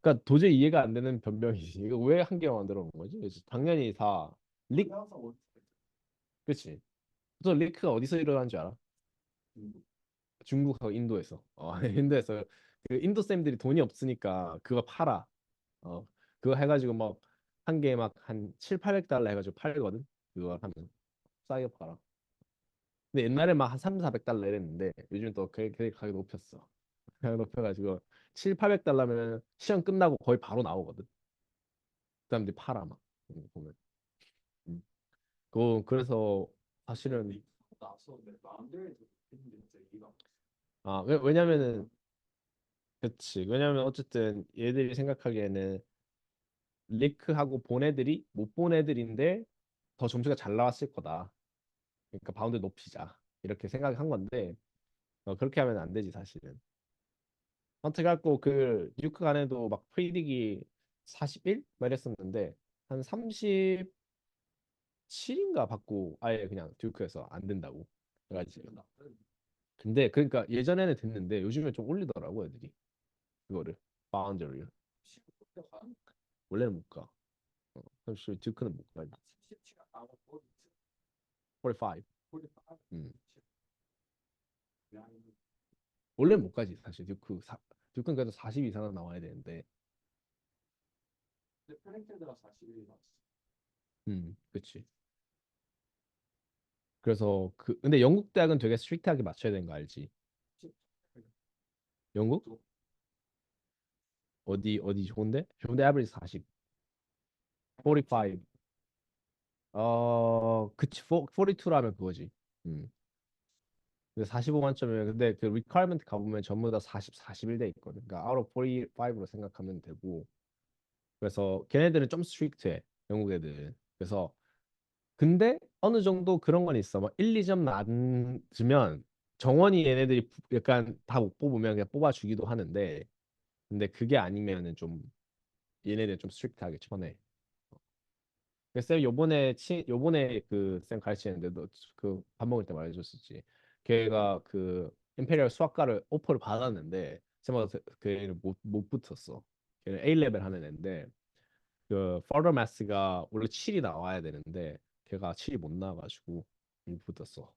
그러니까 도저히 이해가 안 되는 변명이지. 이거 왜 한 개만 만들어 놓은 거지? 그래서 당연히 다 릭, 항상 원했 그치? 또 리크가 어디서 일어난 줄 알아? 중국. 중국하고 인도에서. 인도에서 그 인도 쌤들이 돈이 없으니까 그거 팔아. 어, 그거 해가지고 막 한 개 막 한 7, 800달러 해가지고 팔거든. 그거 하면 싸게 팔아. 근데 옛날에 막 한 3, 400달러 이랬는데 요즘 또 그 가격 높였어. 가격 높여가지고 7, 800달러면 시험 끝나고 거의 바로 나오거든. 그 사람들이 팔아 막 보면. 그래서 근데 사실은 리크하고 나서 내 마음대로 했는데 진짜 이해가 안 돼. 왜냐면은 그치. 왜냐면 어쨌든 얘들이 생각하기에는 리크하고 본 애들이 못 본 애들인데 더 점수가 잘 나왔을 거다. 그러니까 바운드 높이자. 이렇게 생각한 건데 그렇게 하면 안 되지 사실은. 어떻게 갖고 그 뉴크 간에도 막 프리딕이 41? 막 이랬었는데 한 37인가 받고 아예 그냥 듀크에서 안 된다고. 그래가지고. 이건 나쁜 근데 그러니까 예전에는 됐는데 요즘에 좀 올리더라고 애들이 그거를 바운더리를. 15대 가 원래는 못 가. 사실 듀크는 못 가. 37가 나고 뭐 45. 45 음. 양 원래는 못 가지 사실 듀크는 그래도 40 이상은 나와야 되는데. 근데 페랭캐드가 41이 나왔어. 그치. 그래서 근데 영국 대학은 되게 스트릭트하게 맞춰야 되는 거 알지? 영국 어디 좋은데? 좋은데 average 40, 45. 그치. 42라면 그거지. 음. 근데 45 만점이면 근데 그 requirement 가보면 전부 다 40, 41돼 있거든. 그러니까 out of 45로 생각하면 되고. 그래서 걔네들은 좀 스트릭트해. 영국 애들은. 그래서 근데 어느 정도 그런 건 있어. 막 1, 2점 낮으면 정원이 얘네들이 약간 다 못 뽑으면 그냥 뽑아주기도 하는데 근데 그게 아니면은 좀 얘네들 좀 스트릭트하게 쳐내. 그래서 쌤 요번에 그 쌤 가르치는데 너 그 밥 먹을 때 말해줬었지. 걔가 그 임페리얼 수학과를 오퍼를 받았는데 쌤한테 그 애는 못 붙었어. 걔는 A 레벨 하는 애인데 그 further maths가 원래 7이 나와야 되는데 걔가 7이 못 나와가지고 못 붙었어.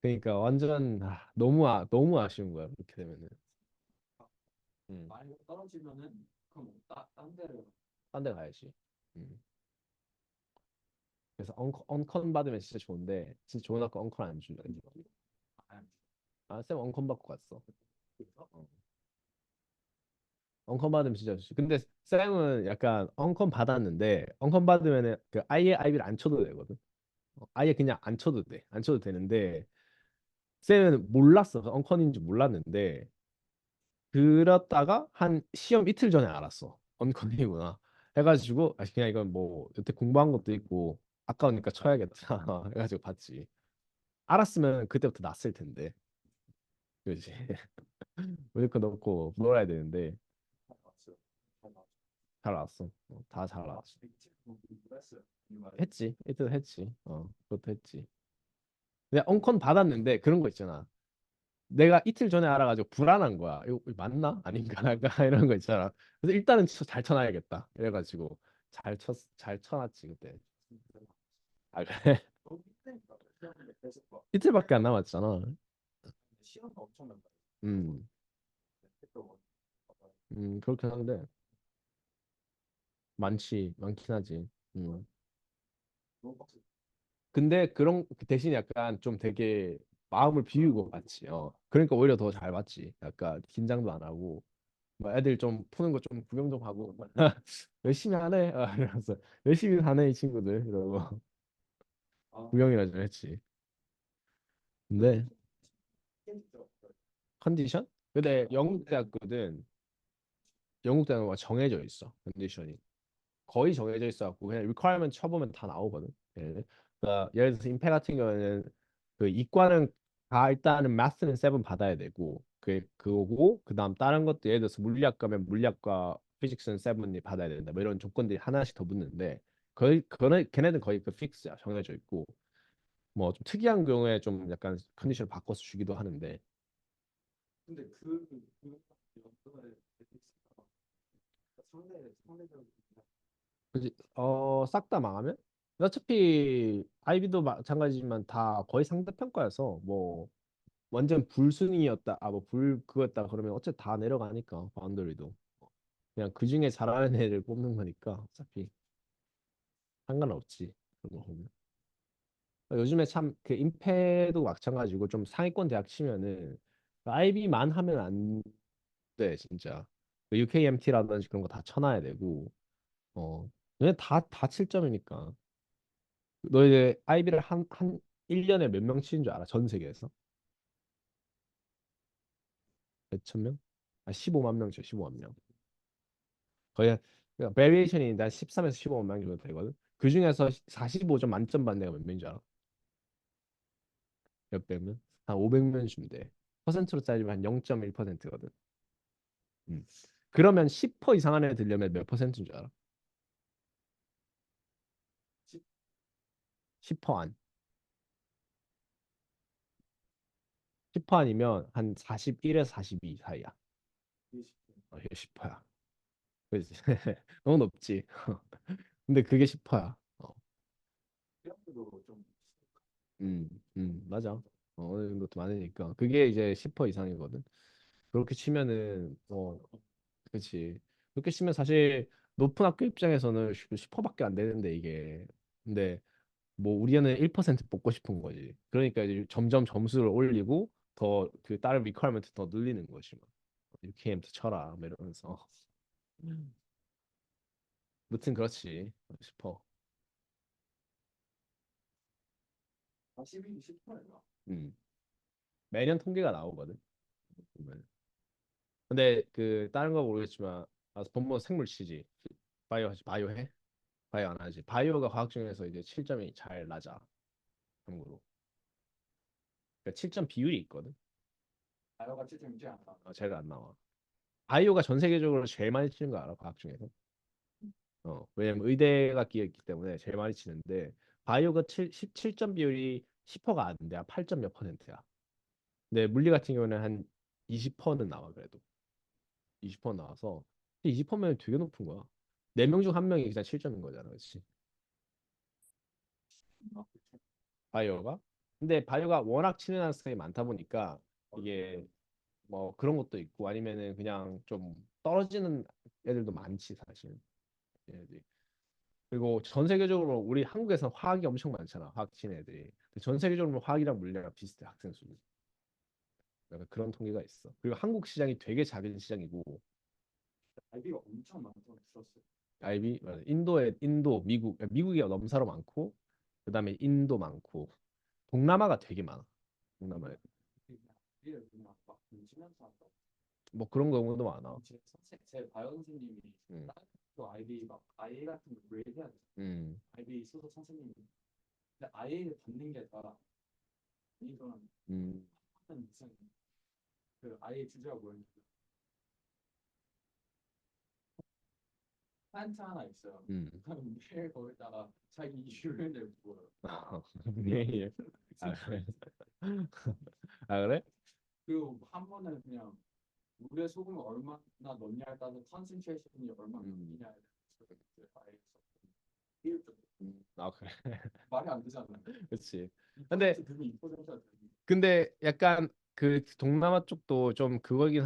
그러니까 완전 너무 아쉬운 거야 그렇게 되면은. 음, 많이 떨어지면은 그럼 딴 데를 딴데 가야지. 음. 그래서 언컨 받으면 진짜 좋은데 진짜 좋은 학교 언컨 안 준다. 가야 쌤 언컨 받고 갔어. 그래서 어. 언컨 받으면 진짜 좋지. 근데 쌤은 약간 언컨 받았는데 언컨 받으면은 그 아예 아이비를 안 쳐도 되거든. 아예 그냥 안 쳐도 돼. 안 쳐도 되는데 쌤은 몰랐어. 그 언컨인 줄 몰랐는데 그렇다가 한 시험 이틀 전에 알았어. 언컨이구나. 해가지고 그냥 이건 뭐 여태 공부한 것도 있고 아까우니까 쳐야겠다. 해가지고 봤지. 알았으면 그때부터 났을 텐데. 그지? 무조건 넣고 놀아야 되는데 잘 나왔어요. 잘 나왔어. 잘 나왔어. 다 잘 나왔어. 빅집 공부 했어요. 이 말에 했지. 이틀 했지. 그것도 했지. 근데 엉컨 받았는데 그런 거 있잖아. 내가 이틀 전에 알아가지고 불안한 거야. 이거 맞나? 아닌가? 약간 이런 거 있잖아. 그래서 일단은 잘 쳐놔야겠다. 이래가지고 잘 쳐놨지 그때. 그래? 너무 힘드니까 시험을 계속 봐. 이틀밖에 안 남았잖아. 시험은 엄청 난다. 음, 또 그렇긴 한데 많긴 하지. 음. 너무 빡세. 근데 그런 그 대신 약간 좀 되게 마음을 비우고 갔지. 그러니까 오히려 더 잘 봤지. 약간 긴장도 안 하고 뭐 애들 좀 푸는 거 좀 구경 좀 하고 열심히 하네. 이러면서 열심히 하네 이 친구들 이러고 아, 구경이나 좀 했지. 근데 힘들죠. 컨디션? 근데 영국 대학은 정해져 있어 컨디션이. 거의 정해져 있어갖고 그냥 리퀘어먼트 쳐보면 다 나오거든. 그러니까 예를 들어서 임페 같은 경우에는 그 이과는 다 일단은 마스는 7 받아야 되고 그거고 그다음 다른 것도 예를 들어서 물리학 가면 물리학과 피직스는 7이 받아야 된다. 뭐 이런 조건들이 하나씩 더 붙는데 거의 그는 걔네는 거의 그 픽스야 정해져 있고 뭐 좀 특이한 경우에 좀 약간 컨디션을 바꿔서 주기도 하는데 근데 연도에 상대적으로 그지 싹 다 망하면 어차피 아이비도 마찬가지지만 다 거의 상대평가여서 뭐 완전 불순이었다 뭐 불 그거였다 그러면 어차피 다 내려가니까 바운더리도 그냥 그 중에 잘하는 애를 뽑는 거니까 어차피 상관없지 그런 거 보면 요즘에 참 그 임패도 마찬가지고 좀 상위권 대학 치면은 아이비만 하면 안 돼 진짜 UKMT라든지 그런 거 다 쳐놔야 되고 어 얘네 다 7점이니까 너 이제 아이비를 한 1년에 몇 명 치는 줄 알아? 전 세계에서? 몇천 명? 아, 15만 명 쳐, 15만 명. 거의 그러니까 베리에이션이 한 13에서 15만 명 정도 되거든. 그 중에서 45점 만점 받는 애가 몇 명인 줄 알아? 몇백 명? 한 500명 주면 돼. 퍼센트로 따지면 한 0.1%거든. 음. 그러면 10% 이상 안에 들려면 몇 퍼센트인 줄 알아? 10% 안. 10% 아니면 한 41에서 42 사이야. 이게 10%야. 그렇지. 너무 높지. 근데 그게 10%야. 피아노도 좀 맞아. 어느 정도 또 많으니까. 그게 이제 10% 이상이거든. 그렇게 치면은, 그렇지. 그렇게 치면 사실 높은 학교 입장에서는 10%밖에 안 되는데 이게. 근데 뭐 우리는 1% 뽑고 싶은 거지. 그러니까 이제 점점 점수를 올리고 더 그 다른 리퀘어먼트 더 늘리는 거지. 뭐. 이렇게 m 트 쳐라. 뭐 이러면서. 무튼 그렇지. 싶어. 40일이 10%인가? 음. 매년 통계가 나오거든. 보면. 근데 그 다른 거 모르겠지만 본본 생물 치지. 바이오 해? 바이오 안 하지. 바이오가 과학 중에서 이제 7점이 잘 낮아. 참고로. 그러니까 7점 비율이 있거든. 바이오가 7.6지 않다. 잘 안 나와. 바이오가 전 세계적으로 제일 많이 치는 거 알아? 과학 중에서. 왜냐면 의대가 끼었기 때문에 제일 많이 치는데 바이오가 17점 비율이 10%가 안 돼. 8점 몇 퍼센트야. 근데 물리 같은 경우는 한 20%는 나와 그래도. 20% 나와서 20%면 되게 높은 거야. 4명 중 한 명이 그냥 7점인 거잖아. 그렇지? 바이오가. 근데 바이오가 워낙 치는 학생이 많다 보니까 이게 뭐 그런 것도 있고 아니면은 그냥 좀 떨어지는 애들도 많지 사실. 얘네들이. 그리고 전 세계적으로 우리 한국에서 화학이 엄청 많잖아. 화학 치는 애들이. 근데 전 세계적으로 화학이랑 물리랑 비슷해 학생 수는. 약간 그런 통계가 있어. 그리고 한국 시장이 되게 작은 시장이고 아이비가 엄청 많다고 들었어요. IB 맞아. 인도 미국이 넘사로 많고 그다음에 인도 많고 동남아가 되게 많아. 동남아에 그냥 우리를 그냥 막 눈치면서 한다. 뭐 그런 경우도 많아. 제 바이오 선생님이 음, 다른 또 아이비 막 아예 같은 거 그레이드 해야 돼. 음, 아이비 수석 선생님이 근데 아예를 받는 게 다 이거는 음, 하는 무슨 그 아예 주제가 뭐였냐면 플랜트 하나 있어요. 음. 그럼 매일 거기다가 자기 유연을 부어요. 네. 아 그래? 아 그래? 그리고 한 번은 그냥 물에 소금을 얼마나 넣냐에 따라서 컨센트레이션이 음, 얼마냐에 대해서 아예 비율적으로 아 그래. 말이 안 되잖아요. 그렇지. 근데 2% 들면 2%가 되는 근데 약간 그 동남아 쪽도 좀 그거긴